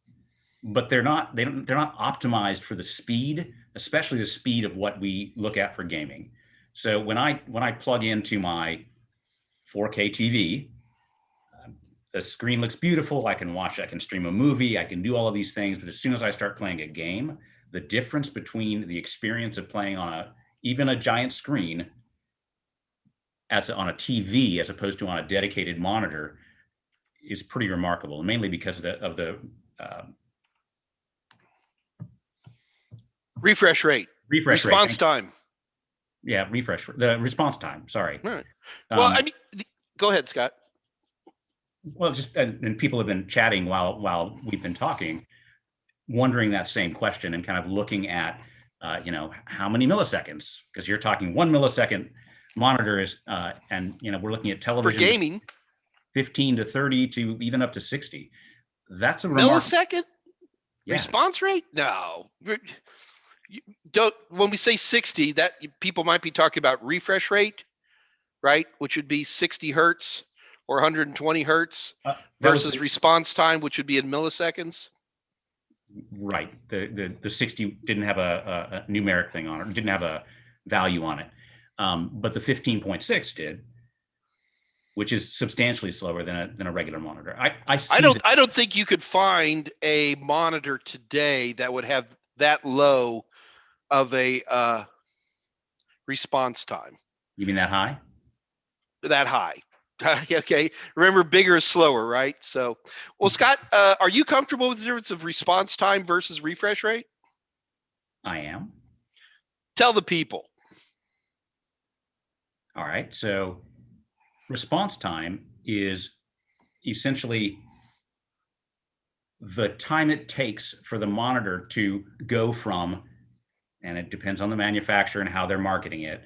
but they're not optimized for the speed, especially the speed of what we look at for gaming. So when I plug into my 4K TV, the screen looks beautiful. I can stream a movie, I can do all of these things. But as soon as I start playing a game, the difference between the experience of playing on even a giant screen on a TV as opposed to on a dedicated monitor is pretty remarkable, mainly because of the refresh rate, response time. Yeah, the response time. Sorry. Right. Well, go ahead, Scott. Well, and people have been chatting while we've been talking, wondering that same question and kind of looking at, how many milliseconds? Because you're talking 1 millisecond monitors, and we're looking at television for gaming, 15 to 30 to even up to 60. That's a millisecond response rate. No, don't. When we say 60, that people might be talking about refresh rate, right? Which would be 60 hertz or 120 hertz versus response time, which would be in milliseconds. Right. The 60 didn't have a numeric thing on it, didn't have a value on it. But the 15.6 did, which is substantially slower than a regular monitor. I don't think you could find a monitor today that would have that low of a response time. You mean that high? That high. Okay. Remember, bigger is slower, right? So, well, Scott, are you comfortable with the difference of response time versus refresh rate? I am. Tell the people. All right. So response time is essentially the time it takes for the monitor to go from, and it depends on the manufacturer and how they're marketing it,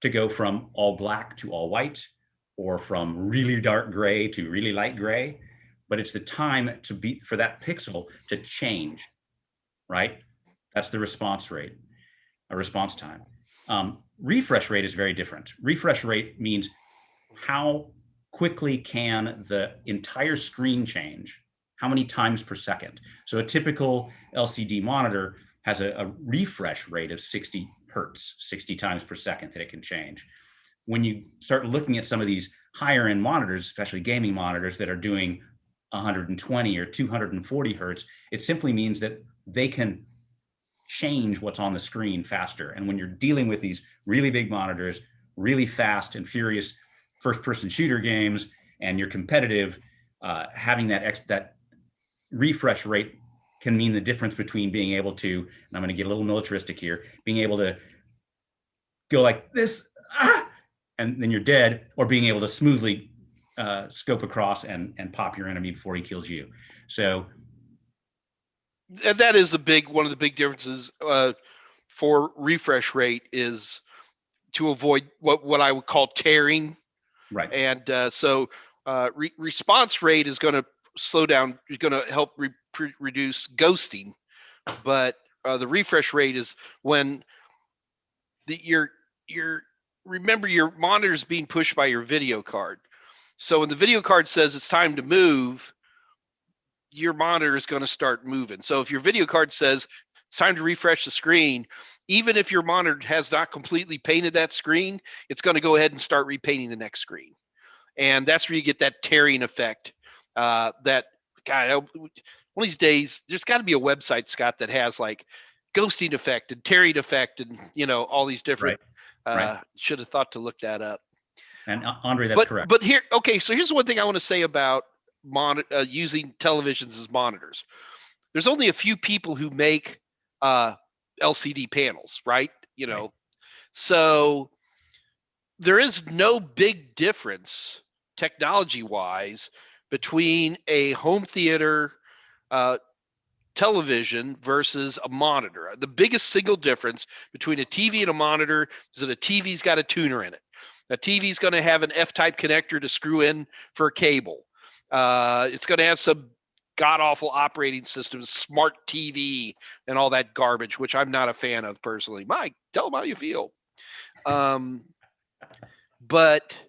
to go from all black to all white, or from really dark gray to really light gray. But it's the time for that pixel to change, right? That's the response rate, a response time. Refresh rate is very different. Refresh rate means how quickly can the entire screen change, how many times per second. So a typical LCD monitor has a refresh rate of 60 hertz, 60 times per second that it can change. When you start looking at some of these higher end monitors, especially gaming monitors that are doing 120 or 240 hertz, it simply means that they can change what's on the screen faster. And when you're dealing with these really big monitors, really fast and furious first-person shooter games, and you're competitive, having that refresh rate can mean the difference between being able to, and I'm going to get a little militaristic here, being able to go like this, and then you're dead, or being able to smoothly scope across and pop your enemy before he kills you. So that is one of the big differences for refresh rate, is to avoid what I would call tearing. Right. And so response rate is going to slow down, is going to help reduce ghosting. But the refresh rate is when remember, your monitor is being pushed by your video card. So when the video card says it's time to move, your monitor is going to start moving. So if your video card says it's time to refresh the screen, even if your monitor has not completely painted that screen, it's going to go ahead and start repainting the next screen. And that's where you get that tearing effect. That, God, one of these days, there's got to be a website, Scott, that has like ghosting effect and tearing effect and, all these different, right. Should have thought to look that up. And Andre, that's correct. But so here's one thing I want to say about using televisions as monitors. There's only a few people who make LCD panels, right? Right. So there is no big difference technology-wise between a home theater television versus a monitor. The biggest single difference between a TV and a monitor is that a TV's got a tuner in it. A TV's going to have an F-type connector to screw in for a cable. It's going to have some god-awful operating systems, smart TV, and all that garbage, which I'm not a fan of personally. Mike, tell them how you feel. But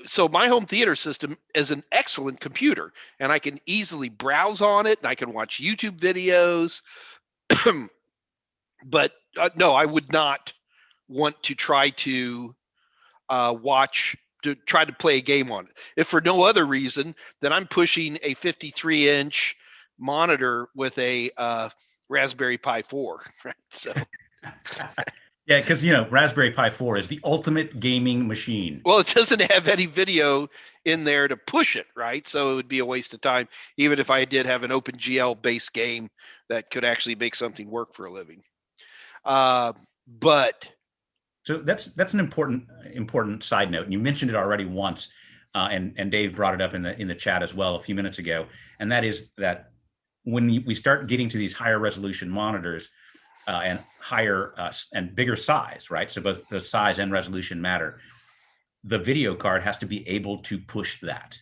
so my home theater system is an excellent computer, and I can easily browse on it, and I can watch YouTube videos. But no, I would not want to try to try to play a game on it. If for no other reason, then I'm pushing a 53-inch monitor with a Raspberry Pi 4. Right? So. Yeah, because Raspberry Pi 4 is the ultimate gaming machine. Well, it doesn't have any video in there to push it, right? So it would be a waste of time, even if I did have an OpenGL-based game that could actually make something work for a living. But so that's an important side note. You mentioned it already once, and Dave brought it up in the chat as well a few minutes ago, and that is that when we start getting to these higher resolution monitors. And higher and bigger size, right? So both the size and resolution matter. The video card has to be able to push that,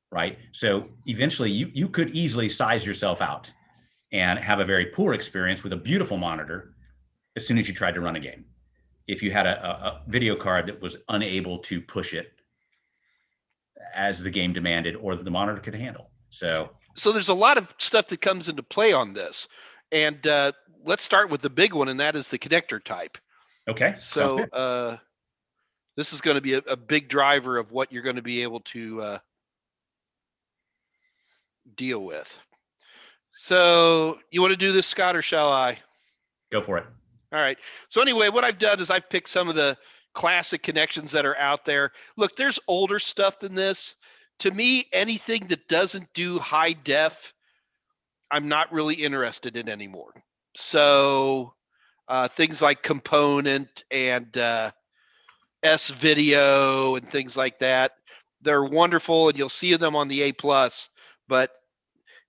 right? So eventually you could easily size yourself out and have a very poor experience with a beautiful monitor as soon as you tried to run a game. If you had a video card that was unable to push it as the game demanded or the monitor could handle. So there's a lot of stuff that comes into play on this. And let's start with the big one, and that is the connector type. Okay. So this is going to be a big driver of what you're going to be able to deal with. So you want to do this, Scott, or shall I? Go for it. All right. So anyway, what I've done is I've picked some of the classic connections that are out there. Look, there's older stuff than this. To me, anything that doesn't do high def, I'm not really interested in anymore. So things like Component and S-Video and things like that, they're wonderful, and you'll see them on the A+. But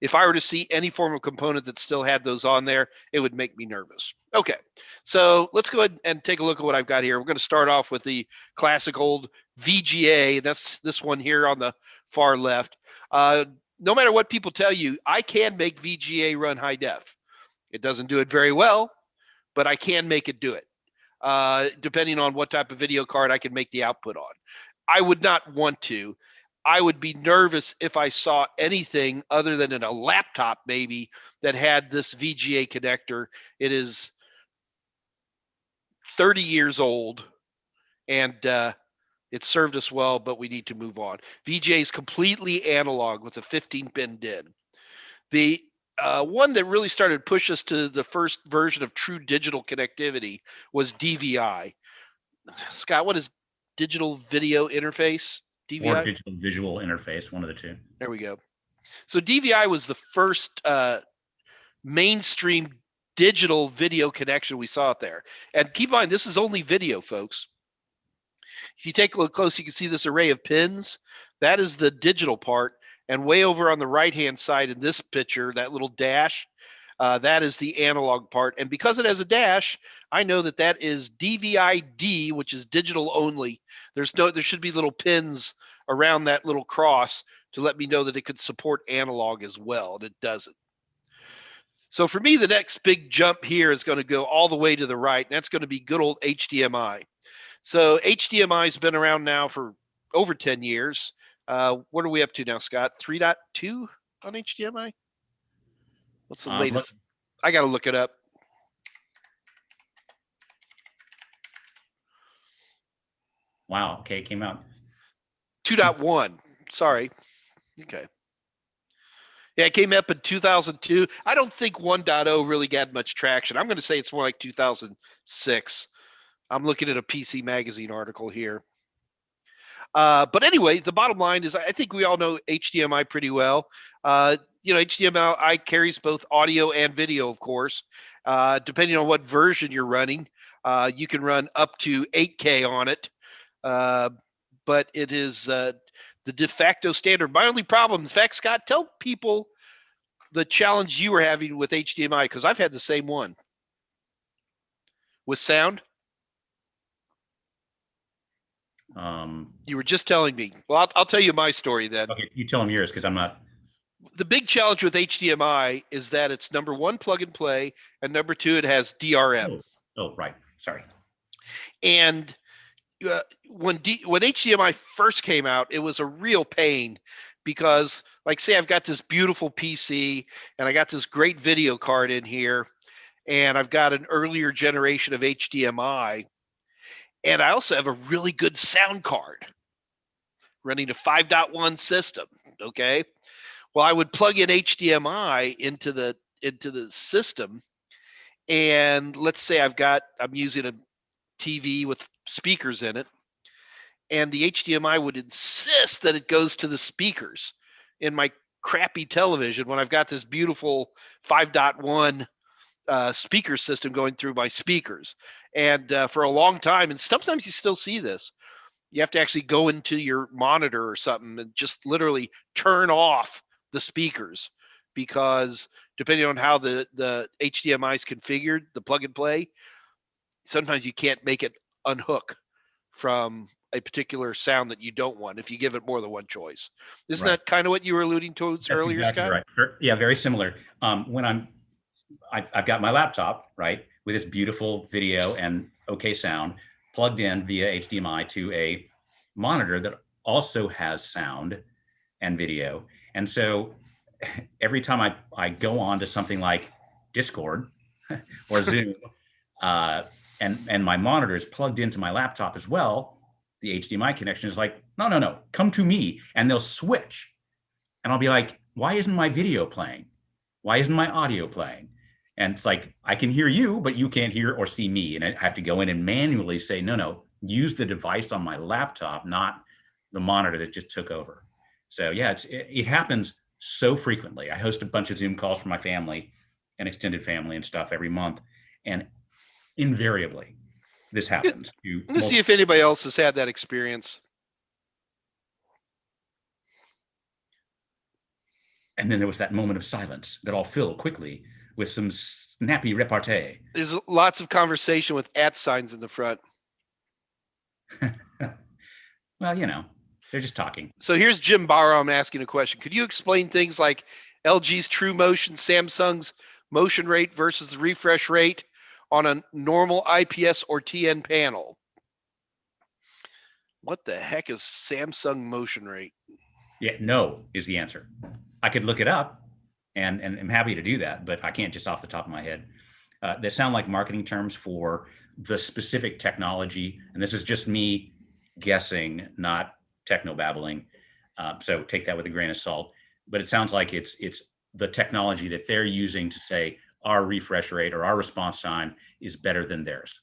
if I were to see any form of Component that still had those on there, it would make me nervous. Okay, so let's go ahead and take a look at what I've got here. We're going to start off with the classic old VGA. That's this one here on the far left. No matter what people tell you, I can make VGA run high def. It doesn't do it very well, but I can make it do it. Depending on what type of video card I can make the output on. I would not want to. I would be nervous if I saw anything other than in a laptop maybe that had this VGA connector. It is 30 years old, and it served us well, but we need to move on. VGA is completely analog with a 15-pin DIN. The one that really started to push us to the first version of true digital connectivity was DVI. Scott, what is digital video interface? DVI? Or digital visual interface, one of the two. There we go. So DVI was the first mainstream digital video connection we saw out there. And keep in mind, this is only video, folks. If you take a look close, you can see this array of pins. That is the digital part. And way over on the right-hand side in this picture, that little dash, that is the analog part. And because it has a dash, I know that that is DVI-D, which is digital only. There should be little pins around that little cross to let me know that it could support analog as well, and it doesn't. So for me, the next big jump here is going to go all the way to the right, and that's going to be good old HDMI. So HDMI has been around now for over 10 years. What are we up to now, Scott? 3.2 on HDMI? What's the latest? I got to look it up. Wow. Okay, it came out. 2.1. Sorry. Okay. Yeah, it came up in 2002. I don't think 1.0 really got much traction. I'm going to say it's more like 2006. I'm looking at a PC Magazine article here. But anyway, the bottom line is I think we all know HDMI pretty well. HDMI carries both audio and video, of course. Depending on what version you're running, you can run up to 8K on it. But it is the de facto standard. My only problem, in fact, Scott, tell people the challenge you were having with HDMI, because I've had the same one with sound. You were just telling me. Well, I'll tell you my story then. Okay, you tell them yours because I'm not. The big challenge with HDMI is that it's number one, plug and play, and number two, it has DRM. Oh, right. Sorry. And when HDMI first came out, it was a real pain because, like, say I've got this beautiful PC and I got this great video card in here, and I've got an earlier generation of HDMI, and I also have a really good sound card running a 5.1 system. Okay. Well, I would plug in HDMI into the system, and let's say I'm using a TV with speakers in it, and the HDMI would insist that it goes to the speakers in my crappy television when I've got this beautiful 5.1 speaker system going through my speakers. And for a long time, and sometimes you still see this, you have to actually go into your monitor or something and just literally turn off the speakers, because depending on how the HDMI is configured, the plug and play, sometimes you can't make it unhook from a particular sound that you don't want if you give it more than one choice. Isn't that kind of what you were alluding to earlier, exactly, Scott? Right. Yeah, very similar. When I've got my laptop, right, with its beautiful video and okay sound plugged in via HDMI to a monitor that also has sound and video. And so every time I go on to something like Discord or Zoom, and my monitor is plugged into my laptop as well, the HDMI connection is like, no, come to me. And they'll switch. And I'll be like, why isn't my video playing? Why isn't my audio playing? And it's like, I can hear you, but you can't hear or see me. And I have to go in and manually say, no, use the device on my laptop, not the monitor that just took over. So yeah, it happens so frequently. I host a bunch of Zoom calls for my family and extended family and stuff every month. And invariably, this happens. Let's see if anybody else has had that experience. And then there was that moment of silence that I'll fill quickly with some snappy repartee. There's lots of conversation with @ signs in the front. Well, they're just talking. So here's Jim Barham asking a question. Could you explain things like LG's True Motion, Samsung's motion rate versus the refresh rate on a normal IPS or TN panel? What the heck is Samsung motion rate? Yeah, no is the answer. I could look it up, and I'm happy to do that, but I can't just off the top of my head. They sound like marketing terms for the specific technology, and this is just me guessing, not techno-babbling. So take that with a grain of salt. But it sounds like it's the technology that they're using to say our refresh rate or our response time is better than theirs.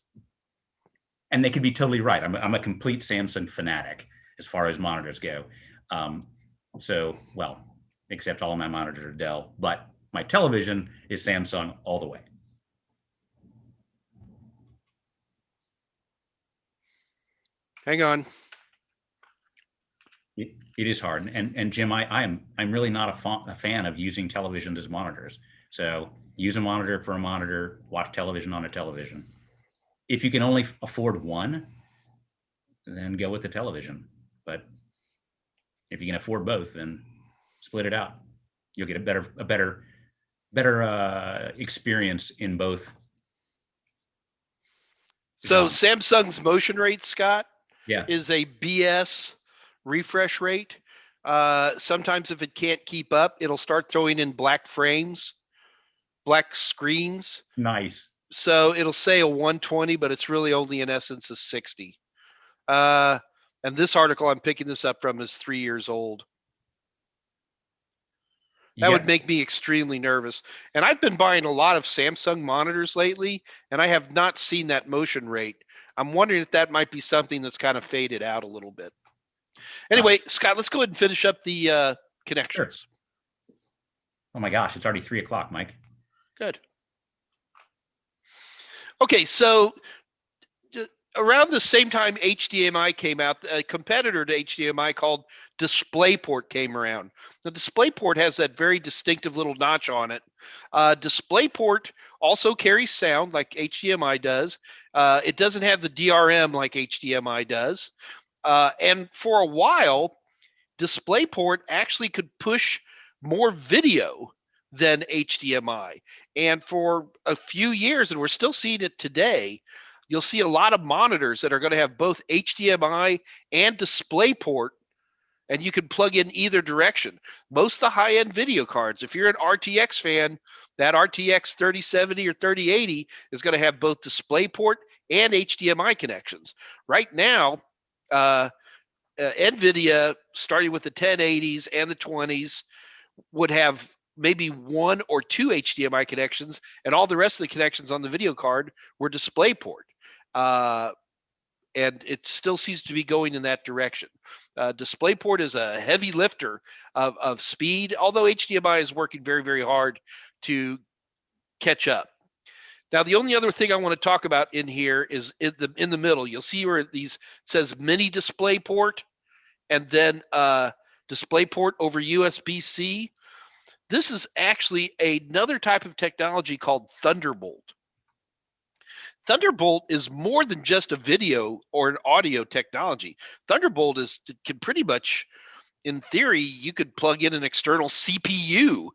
And they could be totally right. I'm a complete Samsung fanatic as far as monitors go. Except all of my monitors are Dell, but my television is Samsung all the way. Hang on. It is hard, and Jim, I'm really not a fan of using televisions as monitors. So use a monitor for a monitor, watch television on a television. If you can only afford one, then go with the television. But if you can afford both, then split it out. You'll get a better experience in both. So Samsung's motion rate, Scott, yeah, is a BS refresh rate. Sometimes if it can't keep up, it'll start throwing in black frames, black screens. Nice. So it'll say a 120, but it's really only in essence a 60. And this article I'm picking this up from is 3 years old. That would make me extremely nervous. And I've been buying a lot of Samsung monitors lately, and I have not seen that motion rate. I'm wondering if that might be something that's kind of faded out a little bit. Anyway, Scott, let's go ahead and finish up the connections. Sure. Oh my gosh, it's already 3 o'clock, Mike. Good. Okay, so around the same time HDMI came out, a competitor to HDMI called Displayport came around. The Displayport has that very distinctive little notch on it. Displayport also carries sound like HDMI does. It doesn't have the DRM like HDMI does. And for a while, DisplayPort actually could push more video than HDMI. And for a few years, and we're still seeing it today, you'll see a lot of monitors that are going to have both HDMI and DisplayPort, and you can plug in either direction. Most of the high-end video cards, if you're an RTX fan, that RTX 3070 or 3080 is going to have both DisplayPort and HDMI connections. Right now, NVIDIA, starting with the 1080s and the 20s, would have maybe one or two HDMI connections, and all the rest of the connections on the video card were DisplayPort. And it still seems to be going in that direction. DisplayPort is a heavy lifter of speed, although HDMI is working very, very hard to catch up. Now, the only other thing I want to talk about in here is in the middle. You'll see where these says mini DisplayPort and then DisplayPort over USB-C. This is actually another type of technology called Thunderbolt. Thunderbolt is more than just a video or an audio technology. Thunderbolt can pretty much, in theory, you could plug in an external CPU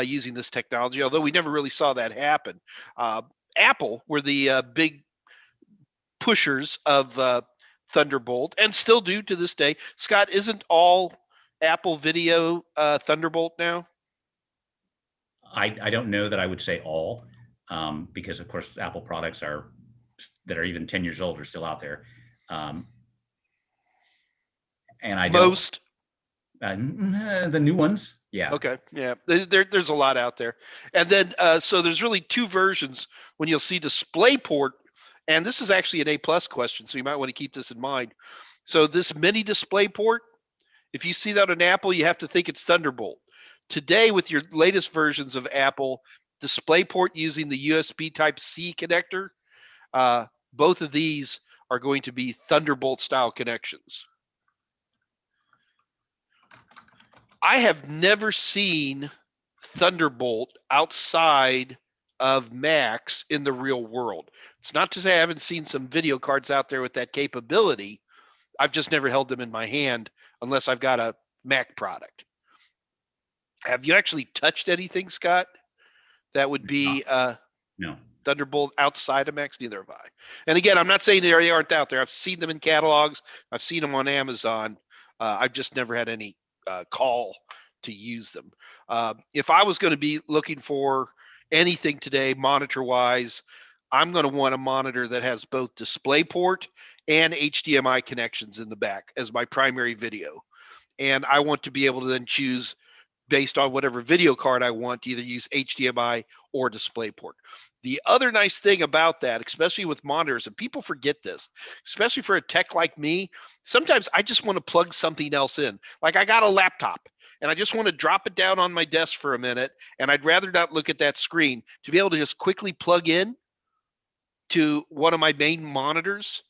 using this technology, although we never really saw that happen. Apple were the big pushers of Thunderbolt and still do to this day. Scott, isn't all Apple video Thunderbolt now? I don't know that I would say all, because of course Apple products that are even 10 years old are still out there. And I most the new ones. Yeah. Okay. Yeah. There's a lot out there. And then so there's really two versions when you'll see DisplayPort, and this is actually an A+ question, so you might want to keep this in mind. So this mini DisplayPort, if you see that on Apple, you have to think it's Thunderbolt. Today, with your latest versions of Apple, DisplayPort using the USB Type-C connector, both of these are going to be Thunderbolt style connections. I have never seen Thunderbolt outside of Macs in the real world. It's not to say I haven't seen some video cards out there with that capability. I've just never held them in my hand unless I've got a Mac product. Have you actually touched anything, Scott, that would be no Thunderbolt outside of Macs? Neither have I. And again, I'm not saying they aren't out there. I've seen them in catalogs. I've seen them on Amazon. I've just never had any call to use them. If I was going to be looking for anything today, monitor-wise, I'm going to want a monitor that has both DisplayPort and HDMI connections in the back as my primary video. And I want to be able to then choose based on whatever video card I want to either use HDMI or DisplayPort. The other nice thing about that, especially with monitors, and people forget this, especially for a tech like me, sometimes I just want to plug something else in. Like I got a laptop and I just want to drop it down on my desk for a minute, and I'd rather not look at that screen. To be able to just quickly plug in to one of my main monitors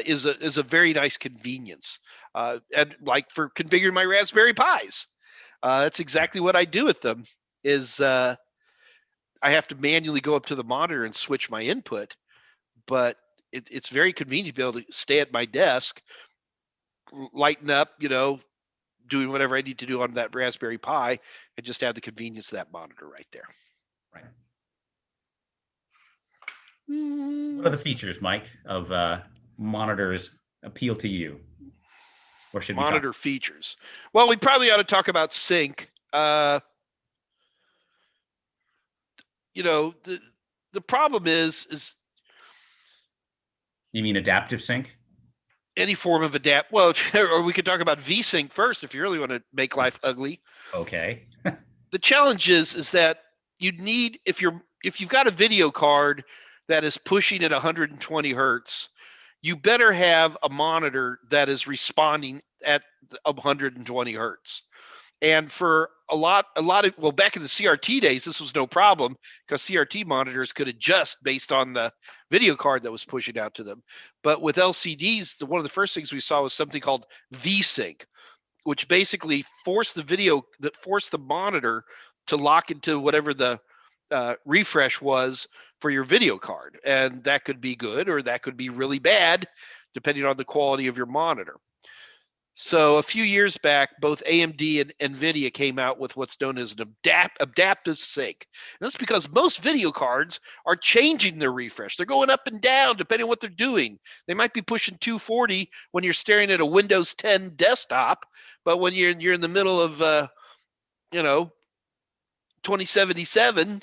is a very nice convenience. And like for configuring my Raspberry Pis, that's exactly what I do with them. Is I have to manually go up to the monitor and switch my input, but it's very convenient to be able to stay at my desk, lighten up, doing whatever I need to do on that Raspberry Pi, and just have the convenience of that monitor right there. Right. What are the features, Mike, of monitors appeal to you? Or should monitor features? Well, we probably ought to talk about sync. The problem is you mean adaptive sync? Any form of well, or we could talk about VSync first if you really want to make life ugly. Okay. The challenge is that you need, if you've got a video card that is pushing at 120 hertz, you better have a monitor that is responding at 120 hertz. And for a lot of, well, back in the CRT days, this was no problem because CRT monitors could adjust based on the video card that was pushing out to them. But with LCDs, one of the first things we saw was something called VSync, which basically forced the monitor to lock into whatever the refresh was for your video card. And that could be good, or that could be really bad, depending on the quality of your monitor. So a few years back, both AMD and NVIDIA came out with what's known as an adaptive sync. And that's because most video cards are changing their refresh. They're going up and down depending on what they're doing. They might be pushing 240 when you're staring at a Windows 10 desktop, but when you're in the middle of 2077,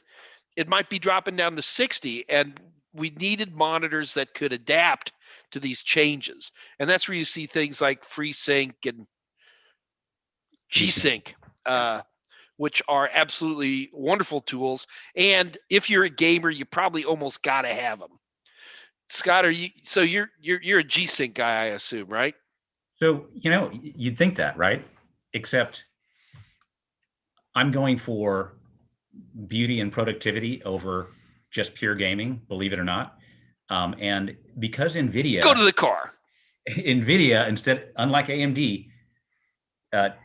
it might be dropping down to 60. And we needed monitors that could adapt to these changes. And that's where you see things like FreeSync and G-Sync, which are absolutely wonderful tools. And if you're a gamer, you probably almost got to have them. Scott, you're a G-Sync guy, I assume, right? So, you'd think that, right? Except I'm going for beauty and productivity over just pure gaming, believe it or not. And because NVIDIA go to the car, NVIDIA unlike AMD,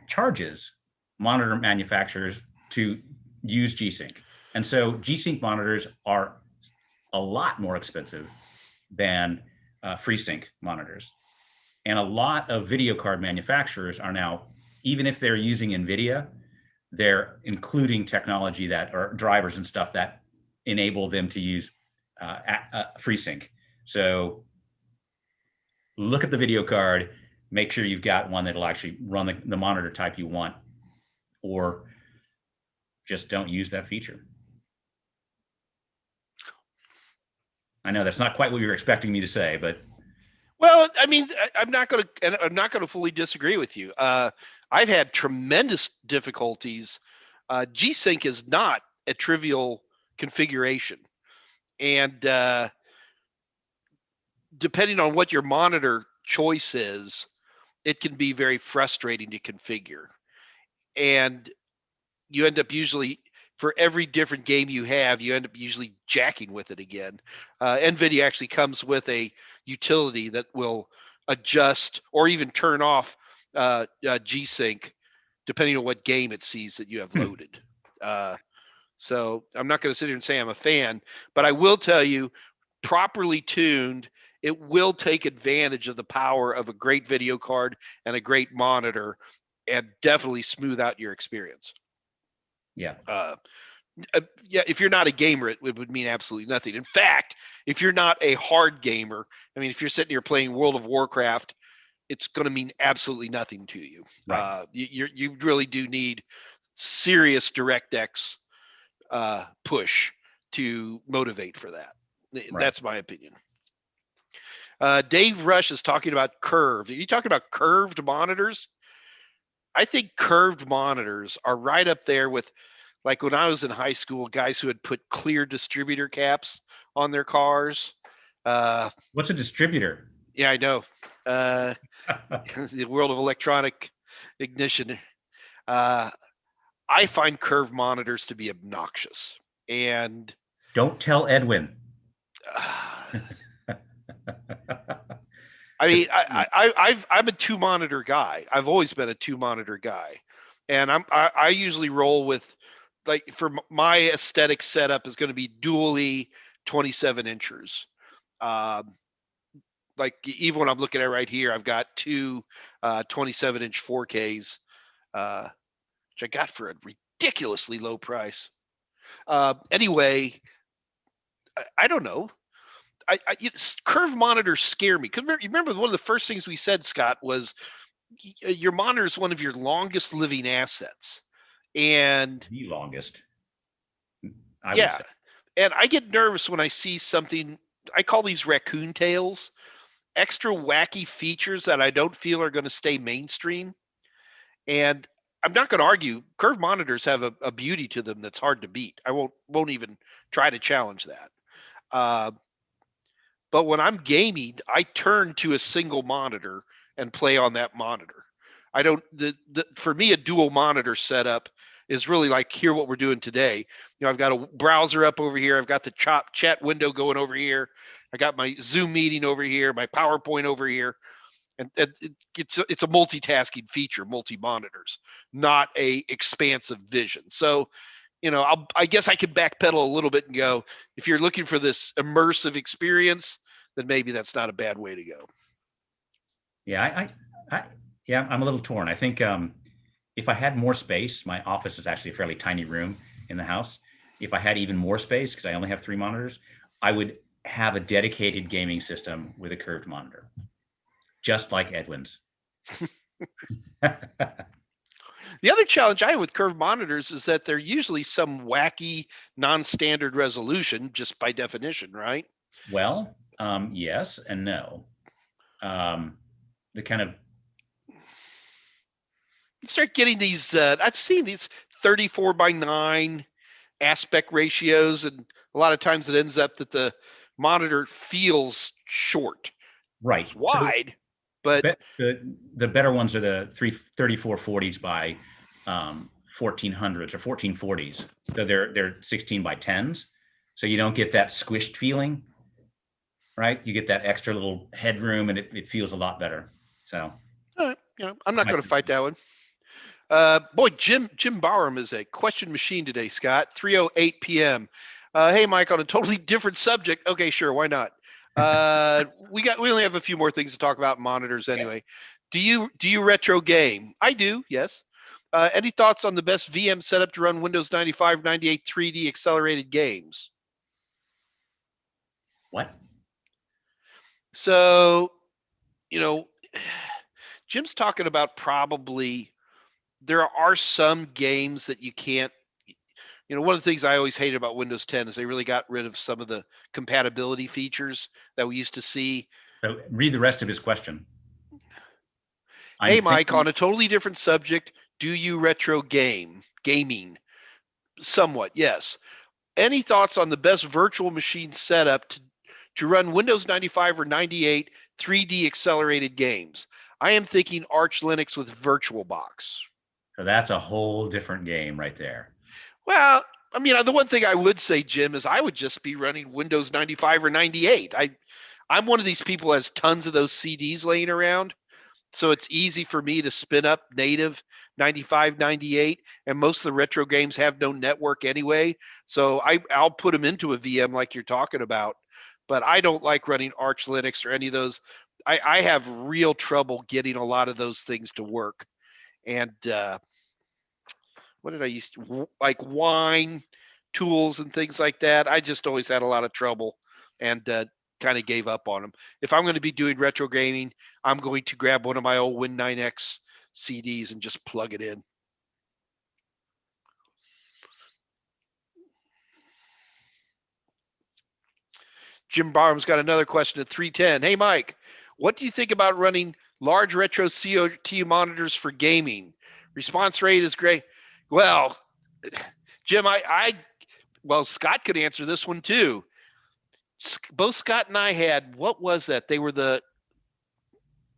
charges monitor manufacturers to use G-Sync, and so G-Sync monitors are a lot more expensive than FreeSync monitors, and a lot of video card manufacturers are now, even if they're using NVIDIA, they're including technology that or drivers and stuff that enable them to use FreeSync. So look at the video card, make sure you've got one that'll actually run the monitor type you want, or just don't use that feature. I know that's not quite what you were expecting me to say, but. Well, I mean, I'm not going to fully disagree with you. I've had tremendous difficulties. G-Sync is not a trivial configuration. And depending on what your monitor choice is, it can be very frustrating to configure. And you end up usually, for every different game you have, you end up usually jacking with it again. NVIDIA actually comes with a utility that will adjust or even turn off G-Sync depending on what game it sees that you have loaded. So I'm not going to sit here and say I'm a fan, but I will tell you, properly tuned, it will take advantage of the power of a great video card and a great monitor and definitely smooth out your experience. Yeah. Yeah, if you're not a gamer, it would mean absolutely nothing. In fact, if you're not a hard gamer, I mean, if you're sitting here playing World of Warcraft, it's going to mean absolutely nothing to you. Right. You really do need serious DirectX push to motivate for that. Right. That's my opinion. Dave Rush is talking about curved. Are you talking about curved monitors? I think curved monitors are right up there with, like when I was in high school, guys who had put clear distributor caps on their cars. What's a distributor? Yeah, I know. The world of electronic ignition. I find curved monitors to be obnoxious. And don't tell Edwin. I mean, I'm a 2-monitor guy. I've always been a 2-monitor guy, and I usually roll with, like, for my aesthetic setup is going to be dually 27 inches. Like even when I'm looking at right here, I've got two 27-inch 4Ks, which I got for a ridiculously low price. Anyway, I don't know. Curved monitors scare me. You remember one of the first things we said, Scott, was your monitor is one of your longest living assets. And the longest. Yeah. And I get nervous when I see something, I call these raccoon tails, extra wacky features that I don't feel are going to stay mainstream. And I'm not going to argue, curved monitors have a beauty to them that's hard to beat. I won't even try to challenge that. But when I'm gaming, I turn to a single monitor and play on that monitor. I don't. For me, a dual monitor setup is really like hear what we're doing today. I've got a browser up over here. I've got the chat window going over here. I got my Zoom meeting over here, my PowerPoint over here. And it's a multitasking feature, multi-monitors, not a expansive vision. So, I guess I could backpedal a little bit and go, if you're looking for this immersive experience, then maybe that's not a bad way to go. Yeah, I'm a little torn. I think if I had more space, my office is actually a fairly tiny room in the house. If I had even more space, because I only have 3 monitors, I would have a dedicated gaming system with a curved monitor, just like Edwin's. The other challenge I have with curved monitors is that they're usually some wacky, non-standard resolution, just by definition, right? Well, yes and no. The kind of you start getting these. I've seen these 34:9 aspect ratios, and a lot of times it ends up that the monitor feels short. Right. It's wide, but the better ones are the 3440s by 1400s or 1440s. So they're 16:10s. So you don't get that squished feeling, right? You get that extra little headroom, and it feels a lot better. So, I'm not going to fight that one. Boy, Jim Barham is a question machine today, Scott. 3:08 p.m. Hey, Mike, on a totally different subject. Okay, sure, why not? We only have a few more things to talk about. Monitors, anyway. Yeah. Do you retro game? I do. Yes. Any thoughts on the best VM setup to run Windows 95, 98 3D accelerated games? What? So, Jim's talking about probably there are some games that you can't. One of the things I always hated about Windows 10 is they really got rid of some of the compatibility features that we used to see. So read the rest of his question. Hey, Mike, on a totally different subject, do you retro gaming? Somewhat, yes. Any thoughts on the best virtual machine setup to run Windows 95 or 98 3D accelerated games? I am thinking Arch Linux with VirtualBox. So that's a whole different game right there. Well, I mean, the one thing I would say, Jim, is I would just be running Windows 95 or 98. I'm one of these people who has tons of those CDs laying around. So it's easy for me to spin up native 95, 98, and most of the retro games have no network anyway. So I'll put them into a VM like you're talking about. But I don't like running Arch Linux or any of those. I have real trouble getting a lot of those things to work. And what did I use to, like Wine tools and things like that? I just always had a lot of trouble and kind of gave up on them. If I'm going to be doing retro gaming, I'm going to grab one of my old Win9X CDs and just plug it in. Jim Barham's got another question at 3:10. Hey, Mike, what do you think about running large retro CRT monitors for gaming? Response rate is great. Well, Jim, well, Scott could answer this one too. Both Scott and I had, what was that? They were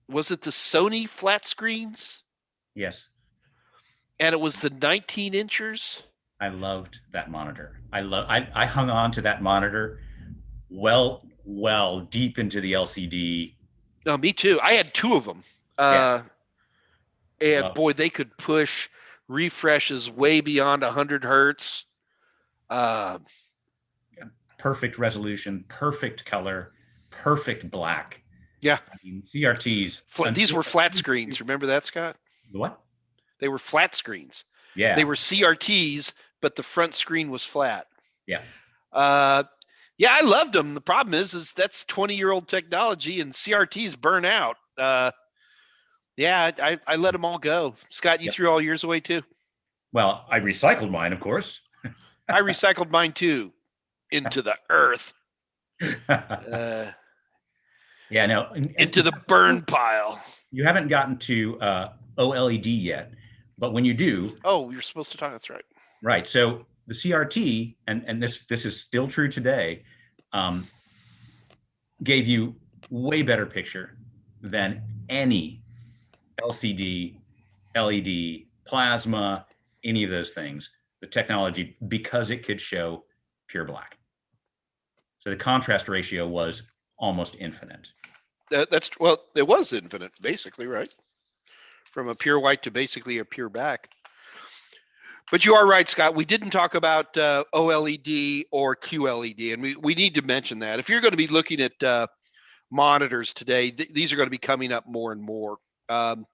was it the Sony flat screens? Yes. And it was the 19 inchers. I loved that monitor. I hung on to that monitor well deep into the LCD. Oh, me too. I had 2 of them. Yeah. And boy, they could push refreshes way beyond 100 hertz. Perfect resolution, perfect color, perfect black. Yeah. I mean, CRTs. These were flat screens. Remember that, Scott? What? They were flat screens. Yeah. They were CRTs, but the front screen was flat. Yeah. Yeah, I loved them. The problem is that's 20-year-old technology, and CRTs burn out. Yeah, I let them all go. Scott, you threw all yours away too? Well, I recycled mine, of course. I recycled mine too into the earth. Yeah, no. Into the burn pile. You haven't gotten to OLED yet, but when you do. Oh, you're supposed to talk. That's right. Right. So the CRT, and this is still true today, gave you way better picture than any LCD, LED, plasma, any of those things, the technology, because it could show pure black. So the contrast ratio was almost infinite. Well, it was infinite, basically, right? From a pure white to basically a pure black. But you are right, Scott. We didn't talk about OLED or QLED, and we need to mention that. If you're going to be looking at monitors today, these are going to be coming up more and more. The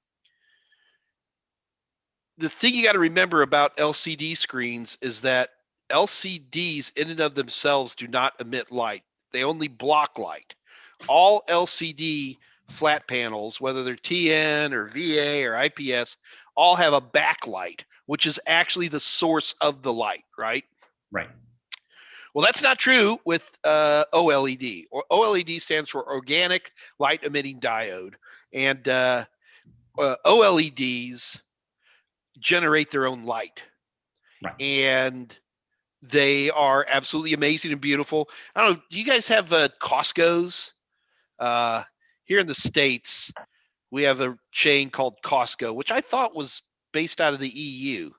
thing you got to remember about LCD screens is that LCDs in and of themselves do not emit light. They only block light. All LCD flat panels, whether they're TN or VA or IPS, all have a backlight, which is actually the source of the light, right? Right. Well, that's not true with OLED. Or OLED stands for Organic Light Emitting Diode. And OLEDs generate their own light. Right. And they are absolutely amazing and beautiful. I don't know, do you guys have Costco's? Here in the States, we have a chain called Costco, which I thought was based out of the EU.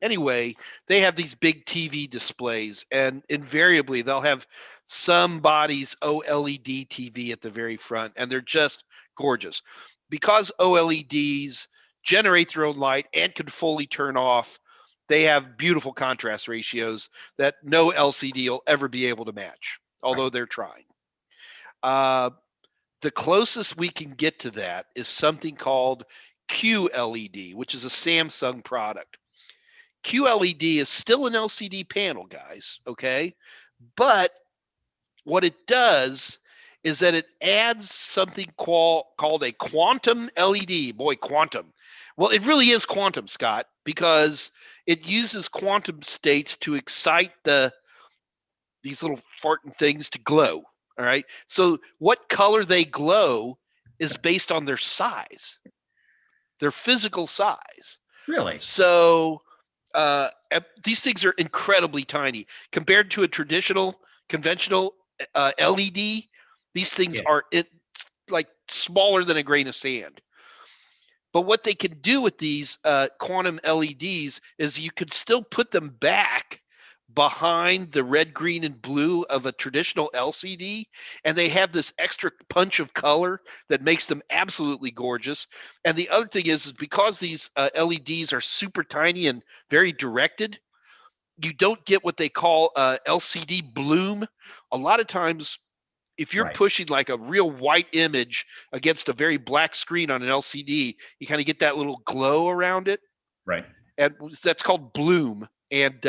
Anyway, they have these big TV displays, and invariably they'll have somebody's OLED TV at the very front, and they're just gorgeous. Because OLEDs generate their own light and can fully turn off, they have beautiful contrast ratios that no LCD will ever be able to match, although they're trying. The closest we can get to that is something called QLED, which is a Samsung product. QLED is still an LCD panel, guys, okay? But what it does is that it adds something called a quantum LED. Boy, quantum. Well, it really is quantum, Scott, because it uses quantum states to excite these little farting things to glow, all right? So what color they glow is based on their size, their physical size. Really? So these things are incredibly tiny compared to a traditional conventional LED. These things are like smaller than a grain of sand. But what they can do with these quantum LEDs is you could still put them back behind the red, green, and blue of a traditional LCD, and they have this extra punch of color that makes them absolutely gorgeous. And the other thing is because these LEDs are super tiny and very directed, you don't get what they call LCD bloom. A lot of times, if you're pushing like a real white image against a very black screen on an LCD, you kind of get that little glow around it. Right. And that's called bloom. And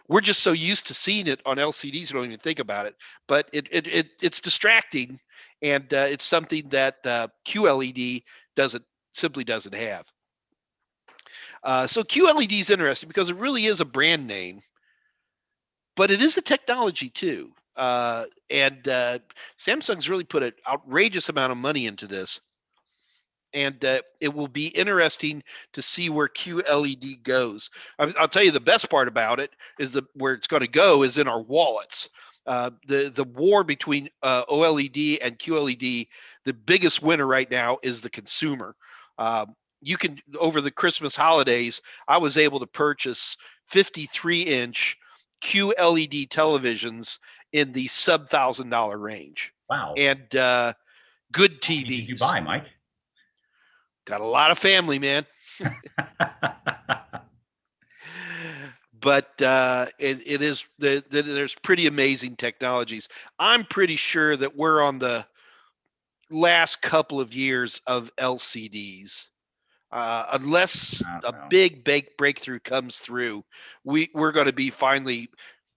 we're just so used to seeing it on LCDs, we don't even think about it. But it's distracting, and it's something that QLED simply doesn't have. So QLED is interesting because it really is a brand name, but it is a technology too. And Samsung's really put an outrageous amount of money into this. And it will be interesting to see where QLED goes. I'll tell you the best part about it is where it's going to go is in our wallets. The war between OLED and QLED, the biggest winner right now is the consumer. You can, over the Christmas holidays, I was able to purchase 53-inch QLED televisions in the sub $1,000 range. Wow. And good TVs. What did you buy, Mike? Got a lot of family, man. But there's pretty amazing technologies. I'm pretty sure that we're on the last couple of years of LCDs. Unless a big breakthrough comes through, we're going to be finally.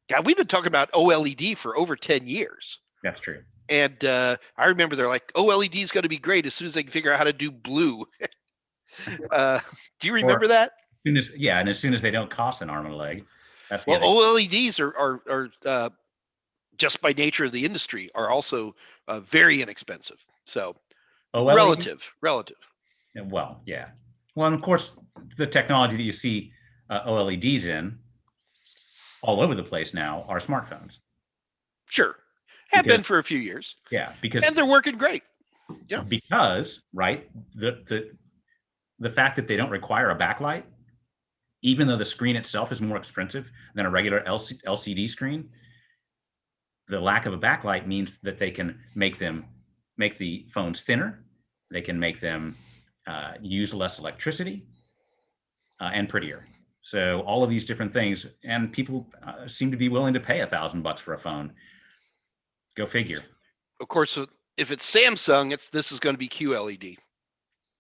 God, we've been talking about OLED for over 10 years. That's true. And I remember they're like, OLED is going to be great as soon as they can figure out how to do blue. Do you remember that? And as soon as they don't cost an arm and a leg. That's OLEDs are just by nature of the industry are also very inexpensive. So OLED? relative. Well, yeah. Well, and of course, the technology that you see OLEDs in all over the place now are smartphones. Sure. Have been for a few years. Yeah, and they're working great. Yeah. Because, right, the fact that they don't require a backlight even though the screen itself is more expensive than a regular LCD screen, the lack of a backlight means that they can make the phones thinner. They can make them use less electricity and prettier. So all of these different things, and people seem to be willing to pay $1,000 for a phone. Go figure. Of course, if it's Samsung, this is going to be QLED.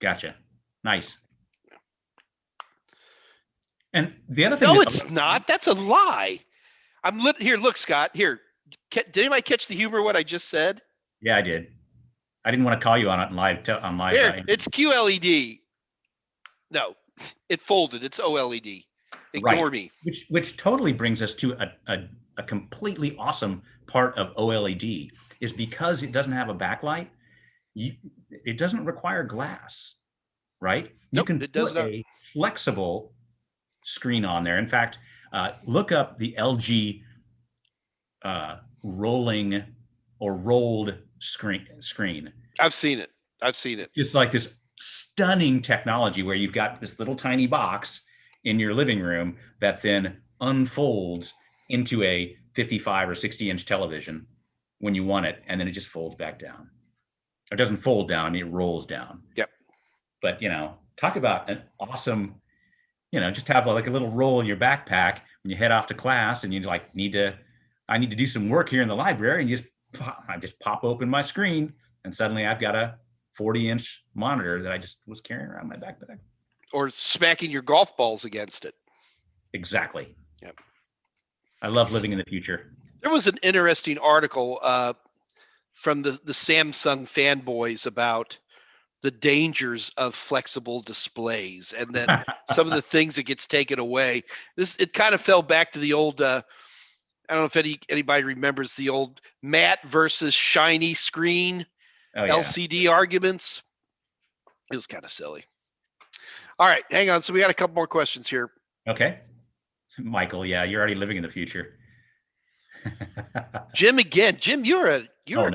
Gotcha. Nice. And the other thing. No, it's not. That's a lie. Here. Look, Scott. Here. Did anybody catch the humor of what I just said? Yeah, I did. I didn't want to call you on it live. Here, it's QLED. No, it folded. It's OLED. Ignore me. Which totally brings us to a completely awesome part of OLED is because it doesn't have a backlight. It doesn't require glass, right? Nope, you can put a flexible screen on there. In fact, look up the LG rolling or rolled screen. I've seen it. It's like this stunning technology where you've got this little tiny box in your living room that then unfolds into a 55 or 60-inch television when you want it, and then it just folds back down. It doesn't fold down, I mean, it rolls down. Yep. But, talk about an awesome, just have like a little roll in your backpack when you head off to class and you like I need to do some work here in the library, and I just pop open my screen and suddenly I've got a 40-inch monitor that I just was carrying around my backpack. Or smacking your golf balls against it. Exactly. Yep. I love living in the future. There was an interesting article from the Samsung fanboys about the dangers of flexible displays, and then some of the things that gets taken away. It kind of fell back to the old. I don't know if anybody remembers the old matte versus shiny screen LCD arguments. It was kind of silly. All right, hang on. So we got a couple more questions here. Okay. Michael, yeah, you're already living in the future. Jim again. Jim, you're a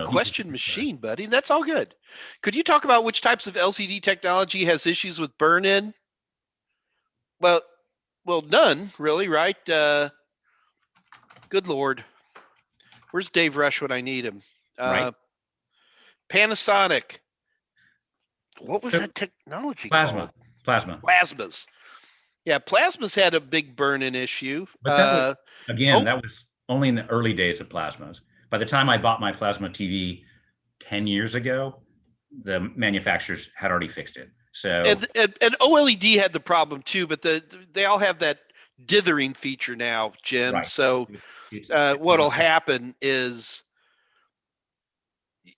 question machine, buddy. That's all good. Could you talk about which types of LCD technology has issues with burn-in? Well, none really, right? Good Lord. Where's Dave Rush when I need him? Right. Panasonic. What was that technology called? Plasmas. Yeah, plasmas had a big burn-in issue. But that was only in the early days of plasmas. By the time I bought my plasma TV 10 years ago, the manufacturers had already fixed it. So and OLED had the problem too, but they all have that dithering feature now, Jim. Right. So what'll happen is,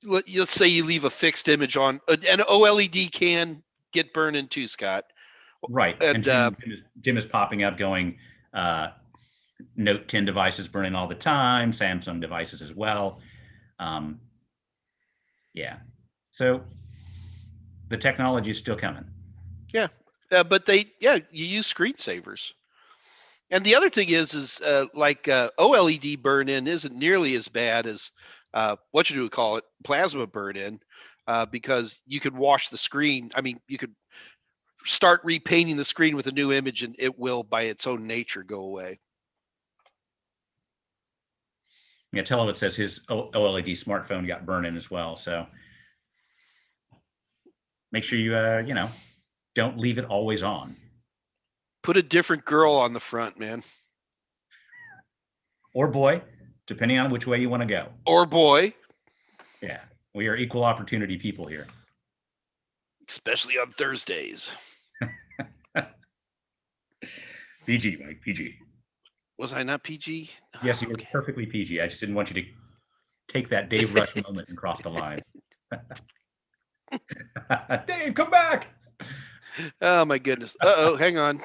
let's say you leave a fixed image on, and OLED can get burned in too, Scott. Right. And Jim is popping up going, Note 10 devices burning all the time, Samsung devices as well. Yeah. So the technology is still coming. Yeah. But you use screensavers. And the other thing is OLED burn-in isn't nearly as bad as what you would call it, plasma burn-in, because you could wash the screen. I mean, you could start repainting the screen with a new image and it will, by its own nature, go away. Yeah, Telowitz says his OLED smartphone got burned in as well. So make sure you, don't leave it always on. Put a different girl on the front, man. Or boy, depending on which way you want to go. Or boy. Yeah, we are equal opportunity people here. Especially on Thursdays. PG, Mike, PG. Was I not PG? Yes, you were perfectly PG. I just didn't want you to take that Dave Rush moment and cross the line. Dave, come back. Oh, my goodness. Uh-oh, hang on.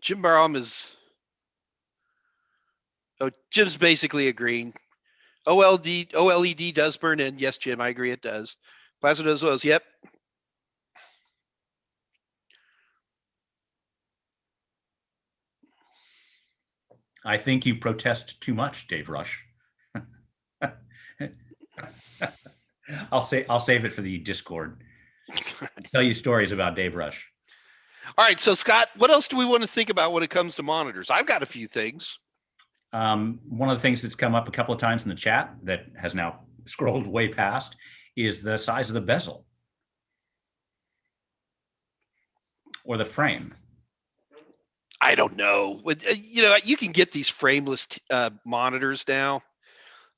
Jim Barham is... Oh, Jim's basically agreeing. OLED does burn in. Yes, Jim, I agree it does. Plasma does as well. Yep. I think you protest too much, Dave Rush. I'll save it for the Discord. Tell you stories about Dave Rush. All right, so Scott, what else do we want to think about when it comes to monitors? I've got a few things. One of the things that's come up a couple of times in the chat that has now scrolled way past is the size of the bezel or the frame. I don't know. You know, you can get these frameless monitors now.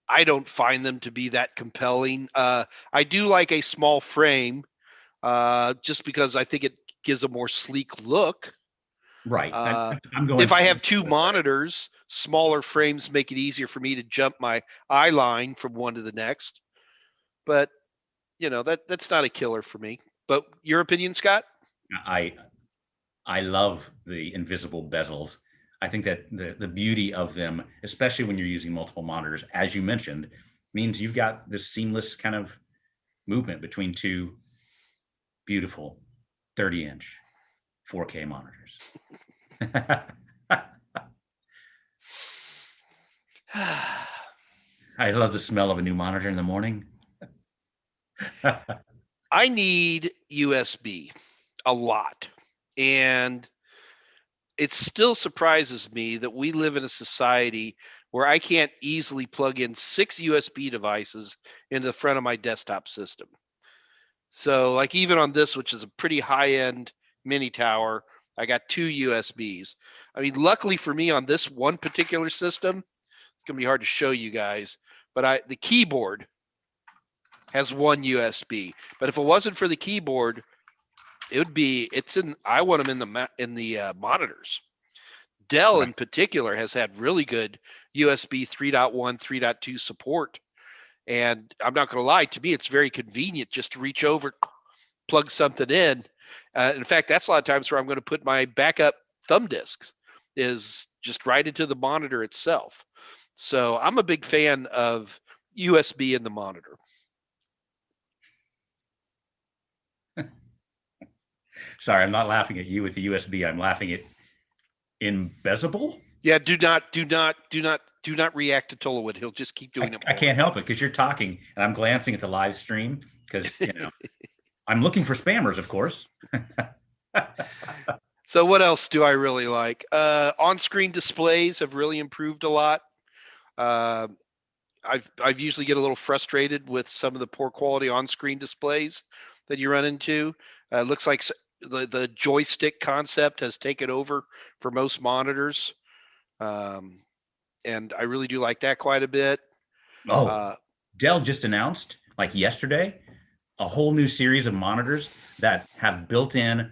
I don't find them to be that compelling. I do like a small frame, just because I think it gives a more sleek look. Right. I'm going. If I have two monitors, smaller frames make it easier for me to jump my eye line from one to the next. But you know, that's not a killer for me. But your opinion, Scott? I love the invisible bezels. I think that the beauty of them, especially when you're using multiple monitors, as you mentioned, means you've got this seamless kind of movement between two beautiful 30-inch 4K monitors. I love the smell of a new monitor in the morning. I need USB a lot. And it still surprises me that we live in a society where I can't easily plug in 6 USB devices into the front of my desktop system. So like even on this, which is a pretty high-end mini tower, I got 2 USBs. I mean, luckily for me on this one particular system, it's gonna be hard to show you guys, but the keyboard has 1 USB. But if it wasn't for the keyboard, I want them in the monitors. Dell in particular has had really good USB 3.1, 3.2 support. And I'm not going to lie, to me, it's very convenient just to reach over, plug something in. In fact, that's a lot of times where I'm going to put my backup thumb disks is just right into the monitor itself. So I'm a big fan of USB in the monitor. Sorry, I'm not laughing at you with the USB. I'm laughing at invisible. Yeah, do not react to Tollywood. He'll just keep doing it. I can't help it because you're talking and I'm glancing at the live stream because I'm looking for spammers, of course. So what else do I really like? On-screen displays have really improved a lot. I've usually get a little frustrated with some of the poor quality on-screen displays that you run into. Looks like the joystick concept has taken over for most monitors. And I really do like that quite a bit. Dell just announced, like yesterday, a whole new series of monitors that have built-in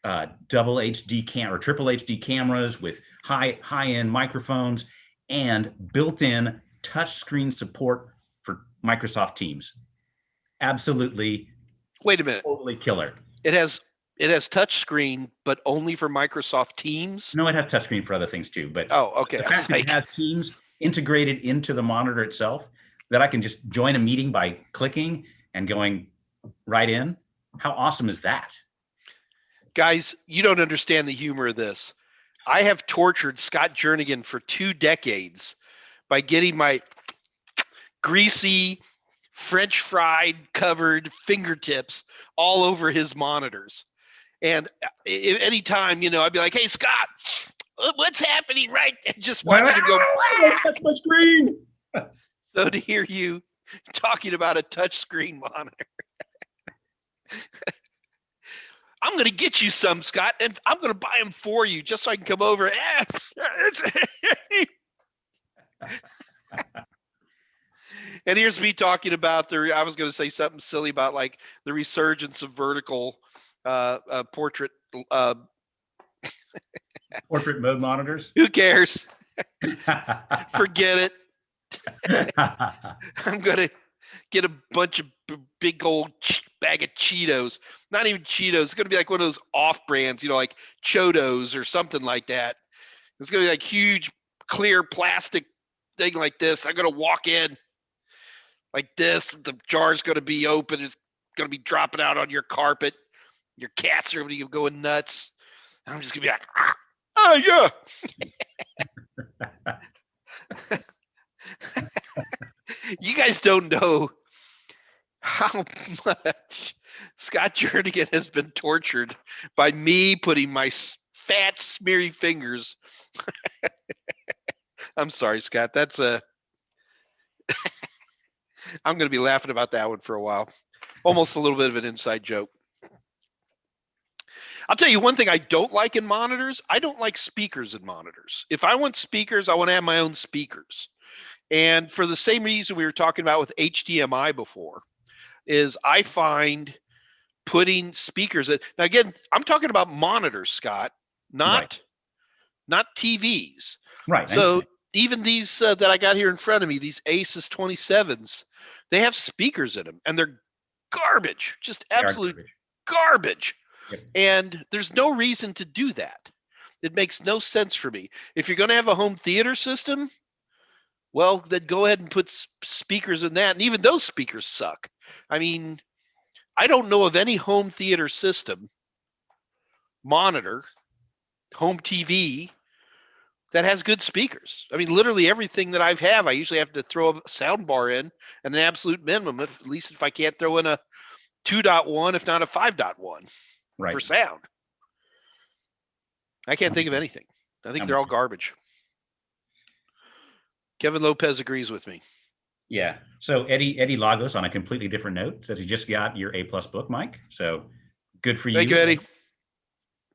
double HD or triple HD cameras with high-end microphones and built-in touchscreen support for Microsoft Teams. Absolutely. Wait a minute. Totally killer. It has touchscreen, but only for Microsoft Teams? No, it has touchscreen for other things too. But okay. The fact that it has Teams integrated into the monitor itself, that I can just join a meeting by clicking and going right in. How awesome is that? Guys, you don't understand the humor of this. I have tortured Scott Jernigan for 2 decades by getting my greasy, French fried covered fingertips all over his monitors. And anytime, I'd be like, hey, Scott, what's happening, right? And just watching him go, touch my screen. So to hear you talking about a touchscreen monitor, I'm going to get you some, Scott, and I'm going to buy them for you just so I can come over. And here's me talking about I was going to say something silly about like the resurgence of vertical portrait mode monitors. Who cares? Forget it. I'm going to get a bunch of big old bag of Cheetos. Not even Cheetos. It's going to be like one of those off brands, like Chodos or something like that. It's going to be like huge clear plastic thing like this. I'm going to walk in like this. The jar's going to be open. It's going to be dropping out on your carpet. Your cats are going to be going nuts. I'm just going to be like, oh, yeah. You guys don't know how much Scott Jernigan has been tortured by me putting my fat, smeary fingers. I'm sorry, Scott. That's a. I'm going to be laughing about that one for a while. Almost a little bit of an inside joke. I'll tell you one thing I don't like in monitors. I don't like speakers in monitors. If I want speakers, I want to have my own speakers. And for the same reason we were talking about with HDMI before, is I find putting speakers in. Now again, I'm talking about monitors, Scott, not TVs. Right. So even these that I got here in front of me, these Asus 27s, they have speakers in them, and they're garbage, just absolute garbage. Yep. And there's no reason to do that. It makes no sense for me. If you're going to have a home theater system, well, then go ahead and put speakers in that. And even those speakers suck. I mean, I don't know of any home theater system, monitor, home TV that has good speakers. I mean, literally everything that I usually have to throw a sound bar in and an absolute minimum, at least if I can't throw in a 2.1, if not a 5.1 for sound. I can't think of anything. I think they're all garbage. Kevin Lopez agrees with me. Yeah. So Eddie Lagos, on a completely different note, says he just got your A+ book, Mike. So good for you. Thank you, Eddie.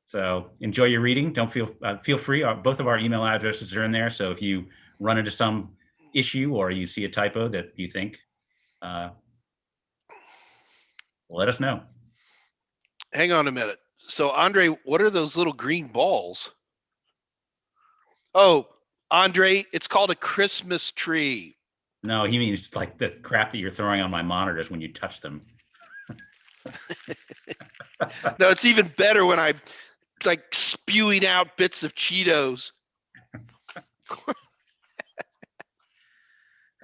So enjoy your reading. Don't feel free. Both of our email addresses are in there. So if you run into some issue or you see a typo that you think, let us know. Hang on a minute. So Andre, what are those little green balls? Oh, Andre, it's called a Christmas tree. No, he means like the crap that you're throwing on my monitors when you touch them. No, it's even better when I'm like spewing out bits of Cheetos.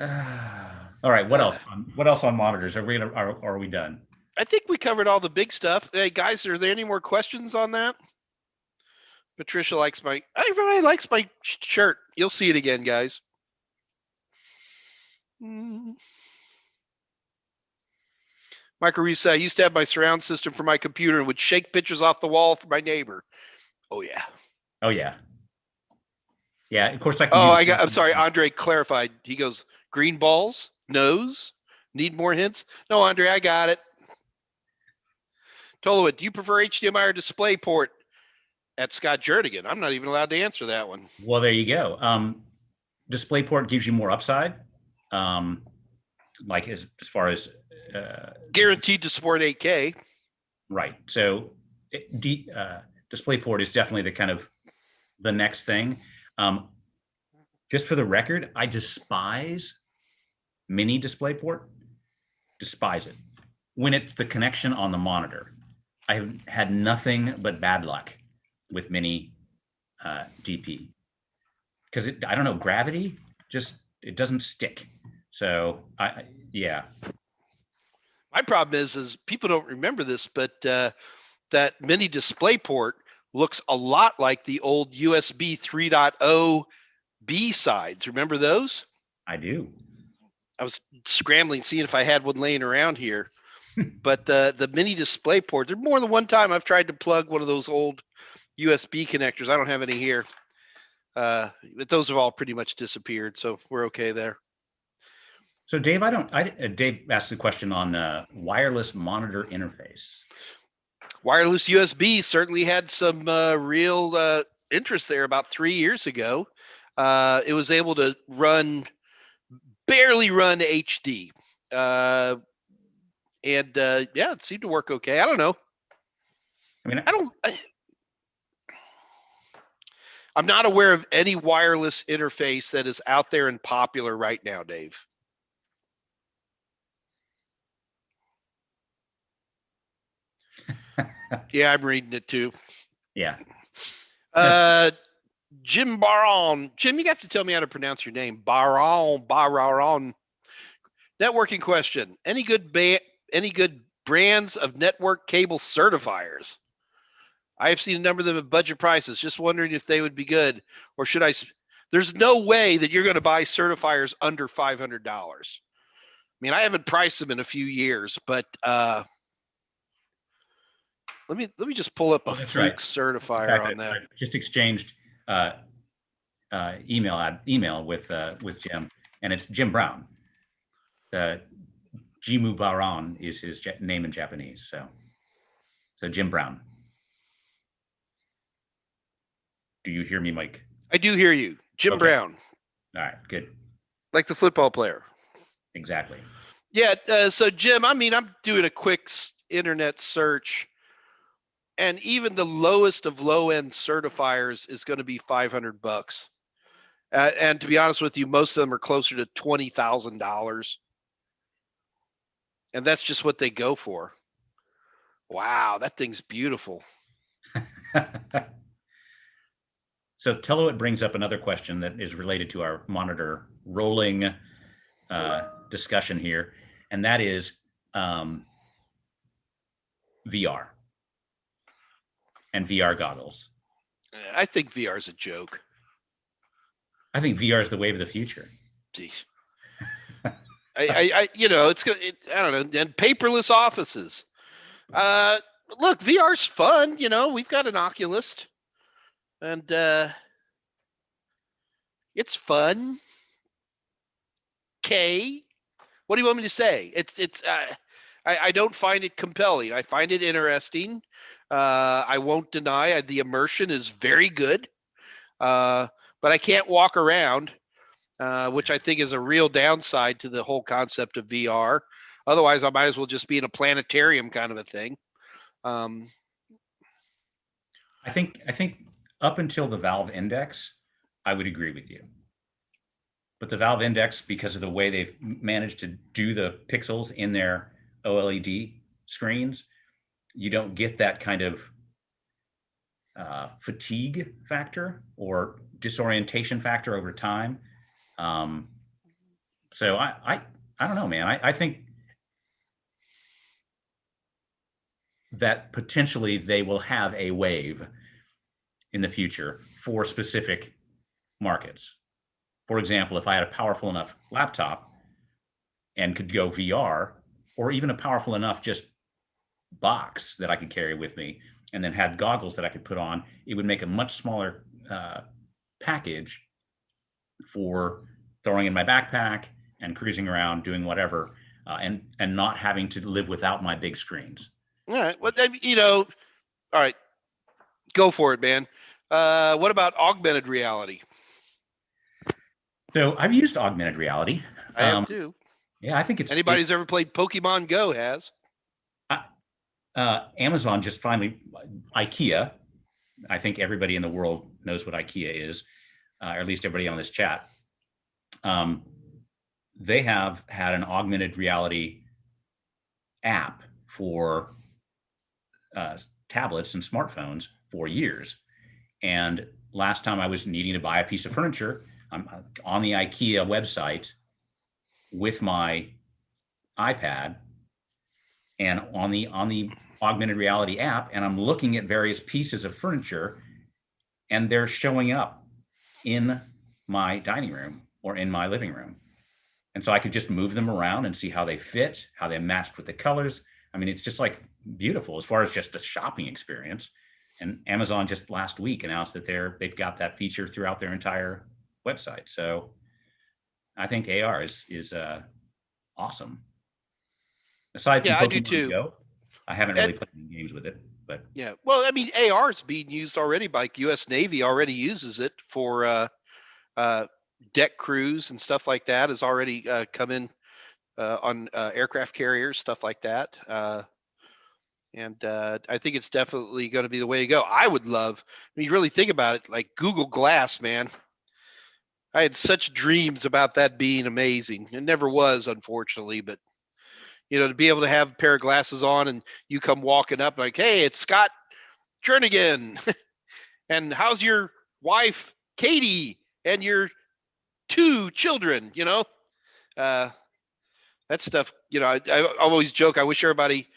All right. What else? What else on monitors? Are we done? I think we covered all the big stuff. Hey guys, are there any more questions on that? Patricia likes everybody likes my shirt. You'll see it again, guys. Michael Reese, I used to have my surround system for my computer and would shake pictures off the wall for my neighbor. Oh yeah. Oh yeah. Yeah, of course. I'm sorry. Andre clarified. He goes, green balls, nose, need more hints? No, Andre, I got it. Tolowit, do you prefer HDMI or Displayport? At Scott Jernigan. I'm not even allowed to answer that one. Well, there you go. Displayport gives you more upside. Like as far as guaranteed to support 8K. Right. So Displayport is definitely the kind of the next thing. Just for the record, I despise mini Displayport. Despise it. When it's the connection on the monitor, I have had nothing but bad luck with mini DP because I don't know, gravity it doesn't stick. So yeah. My problem is people don't remember this, but that mini Displayport looks a lot like the old USB 3.0 B sides. Remember those? I do. I was scrambling, seeing if I had one laying around here. But the mini Displayport, there's more than one time I've tried to plug one of those old USB connectors. I don't have any here. But those have all pretty much disappeared, so we're okay there. So Dave, Dave asked a question on wireless monitor interface. Wireless USB certainly had some real interest there about 3 years ago. It was able to barely run HD. Yeah, it seemed to work okay. I don't know. I'm not aware of any wireless interface that is out there and popular right now, Dave. Yeah, I'm reading it too. Yeah. Jim Baron. Jim, you have to tell me how to pronounce your name. Baron. Networking question. Any good brands of network cable certifiers? I have seen a number of them at budget prices. Just wondering if they would be good, or should I? There's no way that you're going to buy certifiers under $500. I mean, I haven't priced them in a few years, but Let me just pull up a that's Fluke right. certifier on that. I just exchanged email with Jim, and it's Jim Brown. Jimu Baran is his name in Japanese. So Jim Brown. Do you hear me, Mike? I do hear you. Jim Brown. All right, good. Like the football player. Exactly. Yeah. So Jim, I mean, I'm doing a quick internet search, and even the lowest of low-end certifiers is going to be $500. And to be honest with you, most of them are closer to $20,000. And that's just what they go for. Wow, that thing's beautiful. So Telloit brings up another question that is related to our monitor rolling discussion here, and that is VR and VR goggles. I think VR is a joke. I think VR is the wave of the future. Jeez. I it's good. I don't know. And paperless offices. Look, VR's fun. We've got an Oculus, and it's fun. Okay, what do you want me to say? I don't find it compelling. I find it interesting. I won't deny the immersion is very good, but I can't walk around. Which I think is a real downside to the whole concept of VR. Otherwise, I might as well just be in a planetarium kind of a thing. I think up until the Valve Index, I would agree with you. But the Valve Index, because of the way they've managed to do the pixels in their OLED screens, you don't get that kind of fatigue factor or disorientation factor over time. So I don't know, man. I think that potentially they will have a wave in the future for specific markets. For example, if I had a powerful enough laptop and could go VR, or even a powerful enough just box that I could carry with me, and then had goggles that I could put on, it would make a much smaller package for throwing in my backpack and cruising around doing whatever, and not having to live without my big screens. All right. Well, all right, go for it, man. What about augmented reality? So I've used augmented reality. I have too. Yeah, I think anybody's ever played Pokemon Go has. Amazon just finally, IKEA. I think everybody in the world knows what IKEA is, or at least everybody on this chat. They have had an augmented reality app for tablets and smartphones for years. And last time I was needing to buy a piece of furniture, I'm on the IKEA website with my iPad and on the augmented reality app, and I'm looking at various pieces of furniture, and they're showing up in my dining room or in my living room. And so I could just move them around and see how they fit, how they matched with the colors. I mean, it's just like beautiful as far as just a shopping experience. And Amazon just last week announced that they've got that feature throughout their entire website. So I think AR is awesome. Aside from Pokemon I do too. Go, I haven't really played any games with it, but yeah. Well, I mean, AR is being used already by U.S. Navy. Already uses it for deck crews and stuff like that. Has already come in on aircraft carriers, stuff like that. And I think it's definitely going to be the way to go. I would love, when you really think about it, like Google Glass, man. I had such dreams about that being amazing. It never was, unfortunately, but to be able to have a pair of glasses on and you come walking up like, hey, it's Scott Jernigan. And how's your wife, Katie, and your 2 children, that stuff, I always joke. I wish everybody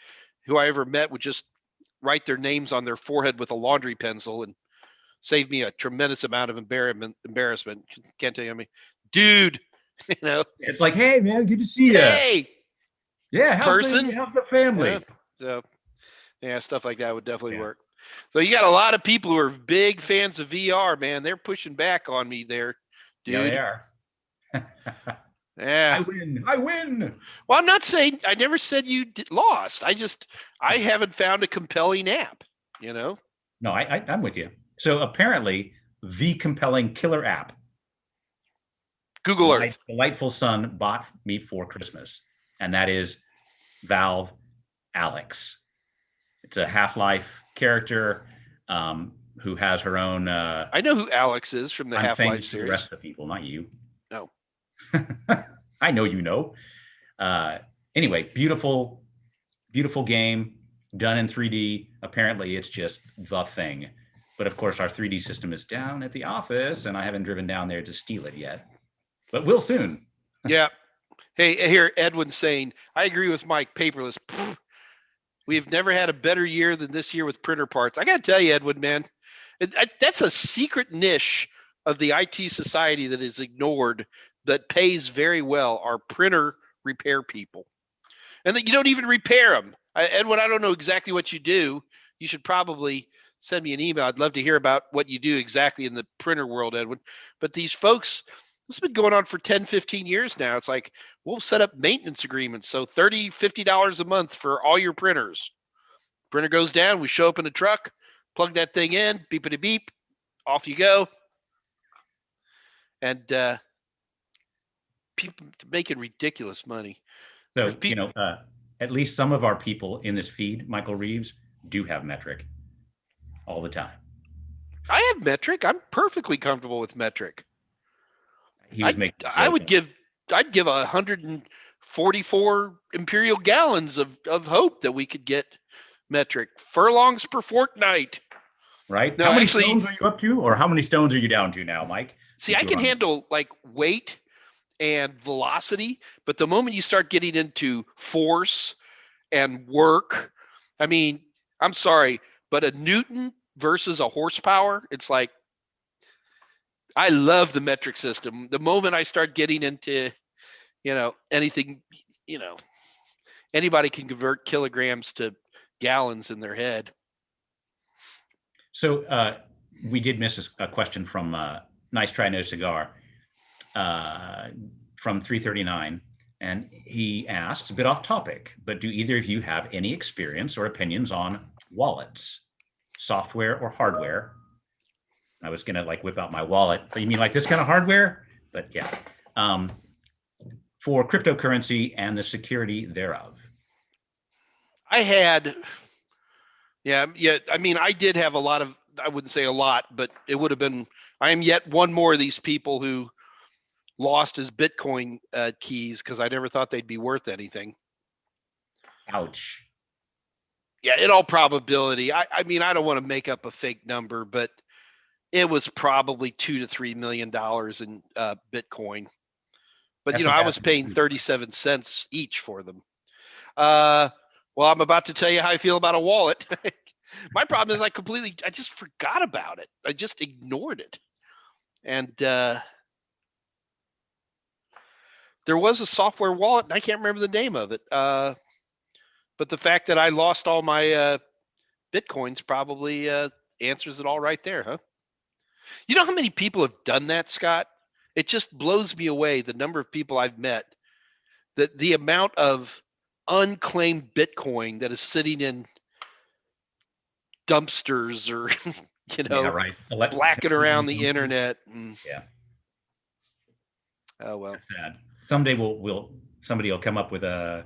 who I ever met would just write their names on their forehead with a laundry pencil and save me a tremendous amount of embarrassment. Can't tell you, I mean, dude, it's like, hey man, good to see you. Hey, yeah, how's person, how's the family? So Yeah, stuff like that would definitely work. So you got a lot of people who are big fans of VR, man. They're pushing back on me there, dude. Yeah, they are. Yeah. I win. Well, I'm not saying, I never said you lost. I haven't found a compelling app, you know? No, I'm with you. So apparently the compelling killer app, Google Earth. Delightful Son bought me for Christmas, and that is Valve Alex. It's a Half-Life character who has her own. I know who Alex is from the Half-Life series. The rest of the people, not you. No. I know you know. Anyway, beautiful game done in 3D. Apparently, it's just the thing. But of course, our 3D system is down at the office, and I haven't driven down there to steal it yet. But we'll soon. Yeah. Hey, here, Edwin's saying, I agree with Mike, paperless. We've never had a better year than this year with printer parts. I got to tell you, Edwin, man, that's a secret niche of the IT society that is ignored that pays very well, are printer repair people. And that you don't even repair them. Edwin, I don't know exactly what you do. You should probably send me an email. I'd love to hear about what you do exactly in the printer world, Edwin. But these folks, this has been going on for 10, 15 years now. It's like, we'll set up maintenance agreements. So $30, $50 a month for all your printers. Printer goes down, we show up in a truck, plug that thing in, beepity beep, off you go. And people making ridiculous money. So, at least some of our people in this feed, Michael Reeves, do have metric all the time. I have metric. I'm perfectly comfortable with metric. I'd give 144 imperial gallons of hope that we could get metric furlongs per fortnight. Right. No, how many stones are you up to, or how many stones are you down to now, Mike? See, I can handle like weight and velocity, but the moment you start getting into force and work, I mean, I'm sorry, but a Newton versus a horsepower, it's like, I love the metric system. The moment I start getting into, anything, anybody can convert kilograms to gallons in their head. So we did miss a question from Nice Try No Cigar from 339. And he asks, a bit off topic, but do either of you have any experience or opinions on wallets, software or hardware? I was going to whip out my wallet. You mean like this kind of hardware? But yeah. For cryptocurrency and the security thereof. I did have a lot of, I wouldn't say a lot, but it would have been, I am yet one more of these people who lost his Bitcoin keys because I never thought they'd be worth anything. Ouch. Yeah, in all probability. I don't want to make up a fake number, but it was probably $2 to $3 million in Bitcoin. But, I was paying 37 cents each for them. Well, I'm about to tell you how I feel about a wallet. My problem is I just forgot about it. I just ignored it. And there was a software wallet, and I can't remember the name of it. But the fact that I lost all my Bitcoins probably answers it all right there, huh? You know how many people have done that, Scott? It just blows me away, the number of people I've met, that the amount of unclaimed Bitcoin that is sitting in dumpsters or, blacking around the internet. Yeah. Oh, well. That's sad. Someday somebody will come up with a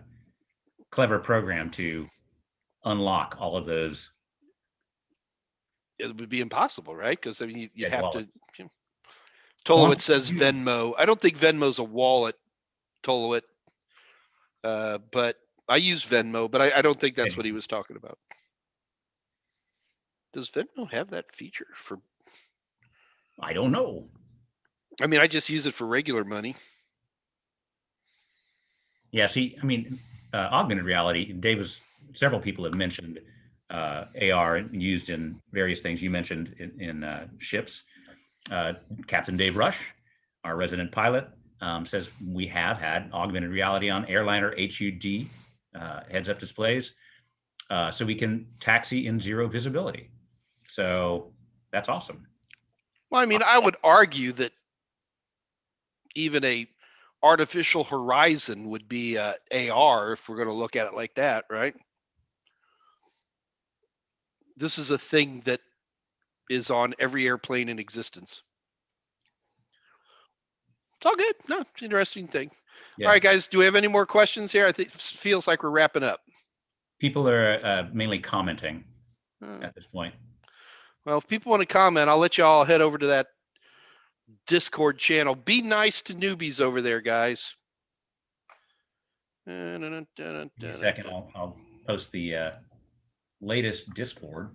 clever program to unlock all of those. It would be impossible, right? Because you have to. Tolowit says Venmo. I don't think Venmo's a wallet, Tolowit. But I use Venmo, but I don't think that's what he was talking about. Does Venmo have that feature for? I don't know. I just use it for regular money. Yeah, see, augmented reality, several people have mentioned AR used in various things. You mentioned in ships. Captain Dave Rush, our resident pilot, says we have had augmented reality on airliner HUD heads-up displays. so we can taxi in zero visibility. So that's awesome. Well, I mean, I would argue that even a artificial horizon would be AR if we're going to look at it like that, right? This is a thing that is on every airplane in existence. It's all good. No, it's an interesting thing. Yeah. All right, guys, do we have any more questions here? I think it feels like we're wrapping up. People are mainly commenting at this point. Well, if people want to comment, I'll let you all head over to that Discord channel. Be nice to newbies over there, guys. In a second, I'll post the latest Discord.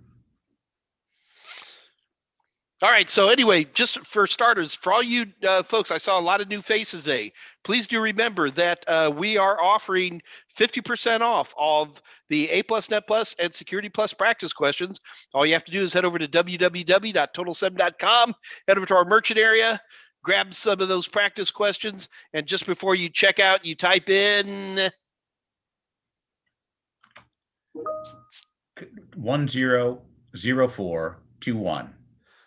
All right. So anyway, just for starters, for all you folks, I saw a lot of new faces today. Please do remember that we are offering 50% off of the A+, Net Plus, and Security Plus practice questions. All you have to do is head over to www.total7.com, head over to our merchant area, grab some of those practice questions, and just before you check out, you type in 100421.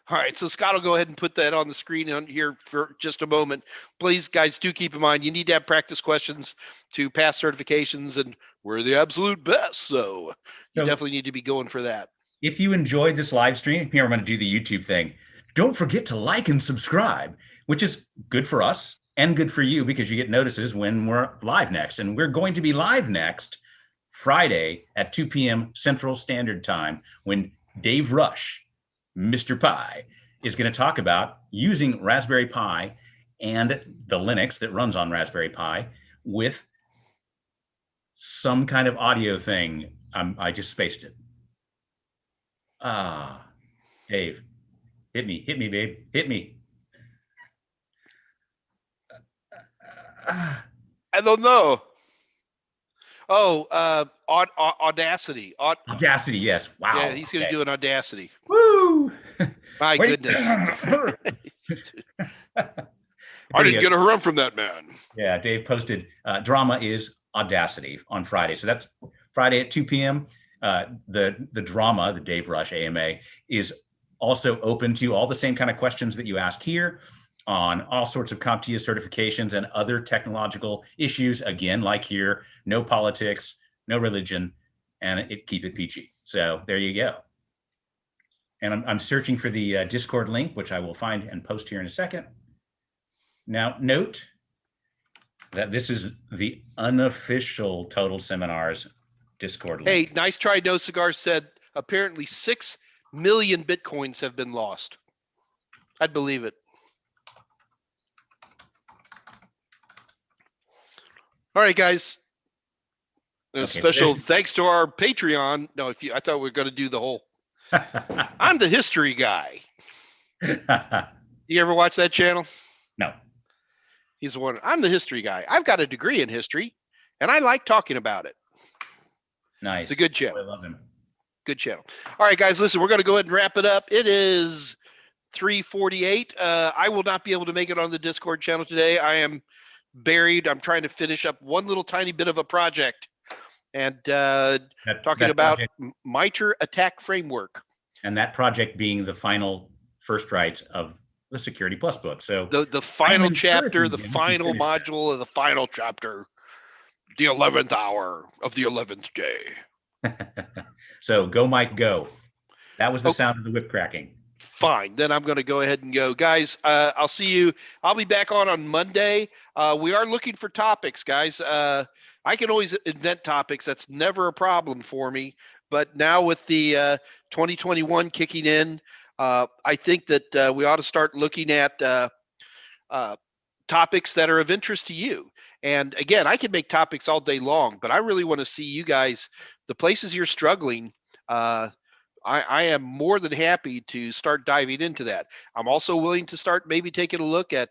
All right, so Scott will go ahead and put that on the screen on here for just a moment. Please, guys, do keep in mind you need to have practice questions to pass certifications, and we're the absolute best, so you definitely need to be going for that. If you enjoyed this live stream, here I'm going to do the YouTube thing. Don't forget to like and subscribe, which is good for us and good for you because you get notices when we're live next. And we're going to be live next Friday at 2 p.m. Central Standard Time when Dave Rush, Mr. Pi, is going to talk about using Raspberry Pi and the Linux that runs on Raspberry Pi with some kind of audio thing. I just spaced it. Dave, hit me, babe, hit me. I don't know. Oh, Audacity. Audacity, yes. Wow. Yeah, he's going to do an Audacity. Woo! My goodness. I didn't get a run from that man. Yeah, Dave posted drama is Audacity on Friday. So that's Friday at 2 p.m. The drama, the Dave Rush AMA, is also open to all the same kind of questions that you ask here on all sorts of CompTIA certifications and other technological issues. Again, like here, no politics, no religion, and keep it PG. So there you go. And I'm searching for the Discord link, which I will find and post here in a second. Now, note that this is the unofficial Total Seminars Discord link. Hey, nice try. No Cigar said apparently 6 million Bitcoins have been lost. I'd believe it. All right, guys. A special thanks to our Patreon. No, I thought we were going to do the whole. I'm the history guy. You ever watch that channel? No. He's the one. I'm the history guy. I've got a degree in history, and I like talking about it. Nice. It's a good channel. I love him. Good channel. All right, guys, listen, we're going to go ahead and wrap it up. It is 3:48. I will not be able to make it on the Discord channel today. I am buried. I'm trying to finish up one little tiny bit of a project and talking about MITRE ATT&CK framework. And that project being the final first writes of the Security Plus book. So the final chapter, the final module of the final chapter, the 11th hour of the 11th day. So go, Mike, go. That was the sound of the whip cracking. Fine. Then I'm going to go ahead and go. Guys, I'll see you. I'll be back on Monday. We are looking for topics, guys. I can always invent topics. That's never a problem for me. But now with the 2021 kicking in, I think that we ought to start looking at topics that are of interest to you. And again, I can make topics all day long, but I really want to see you guys, the places you're struggling. I am more than happy to start diving into that. I'm also willing to start maybe taking a look at,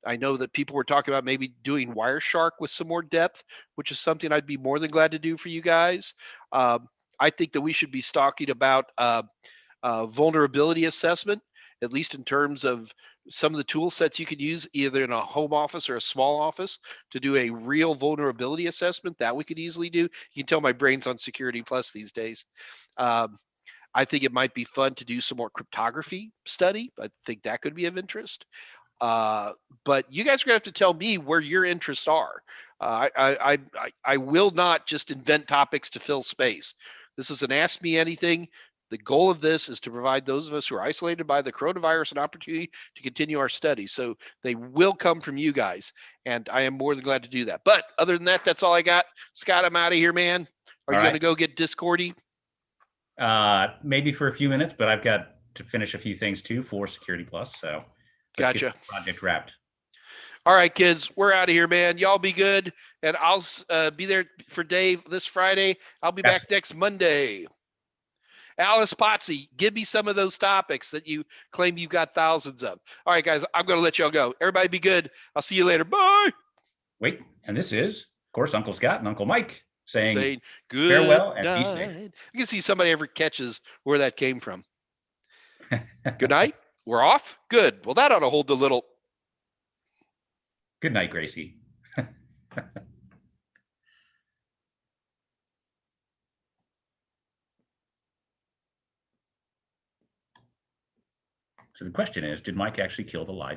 I know that people were talking about maybe doing Wireshark with some more depth, which is something I'd be more than glad to do for you guys. I think that we should be talking about vulnerability assessment. at least in terms of some of the tool sets you could use either in a home office or a small office to do a real vulnerability assessment. That we could easily do. You can tell my brain's on Security Plus these days. I think it might be fun to do some more cryptography study. I think that could be of interest. But you guys are gonna have to tell me where your interests are. I will not just invent topics to fill space. This is an Ask Me Anything. The goal of this is to provide those of us who are isolated by the coronavirus an opportunity to continue our studies. So they will come from you guys, and I am more than glad to do that. But other than that, that's all I got. Scott, I'm out of here, man. Are you gonna go get Discordy? Maybe for a few minutes, but I've got to finish a few things too for Security Plus. So let's Gotcha. get the project wrapped. All right, kids, we're out of here, man. Y'all be good, and I'll be there for Dave this Friday. I'll be back next Monday. Alice Potsy, give me some of those topics that you claim you've got thousands of. All right, guys, I'm going to let y'all go. Everybody be good. I'll see you later. Bye. Wait, and this is, of course, Uncle Scott and Uncle Mike saying good farewell and night. be safe. I can see somebody ever catches where that came from. Good night. We're off. Good. Well, that ought to hold the little. Good night, Gracie. So the question is, did Mike actually kill the live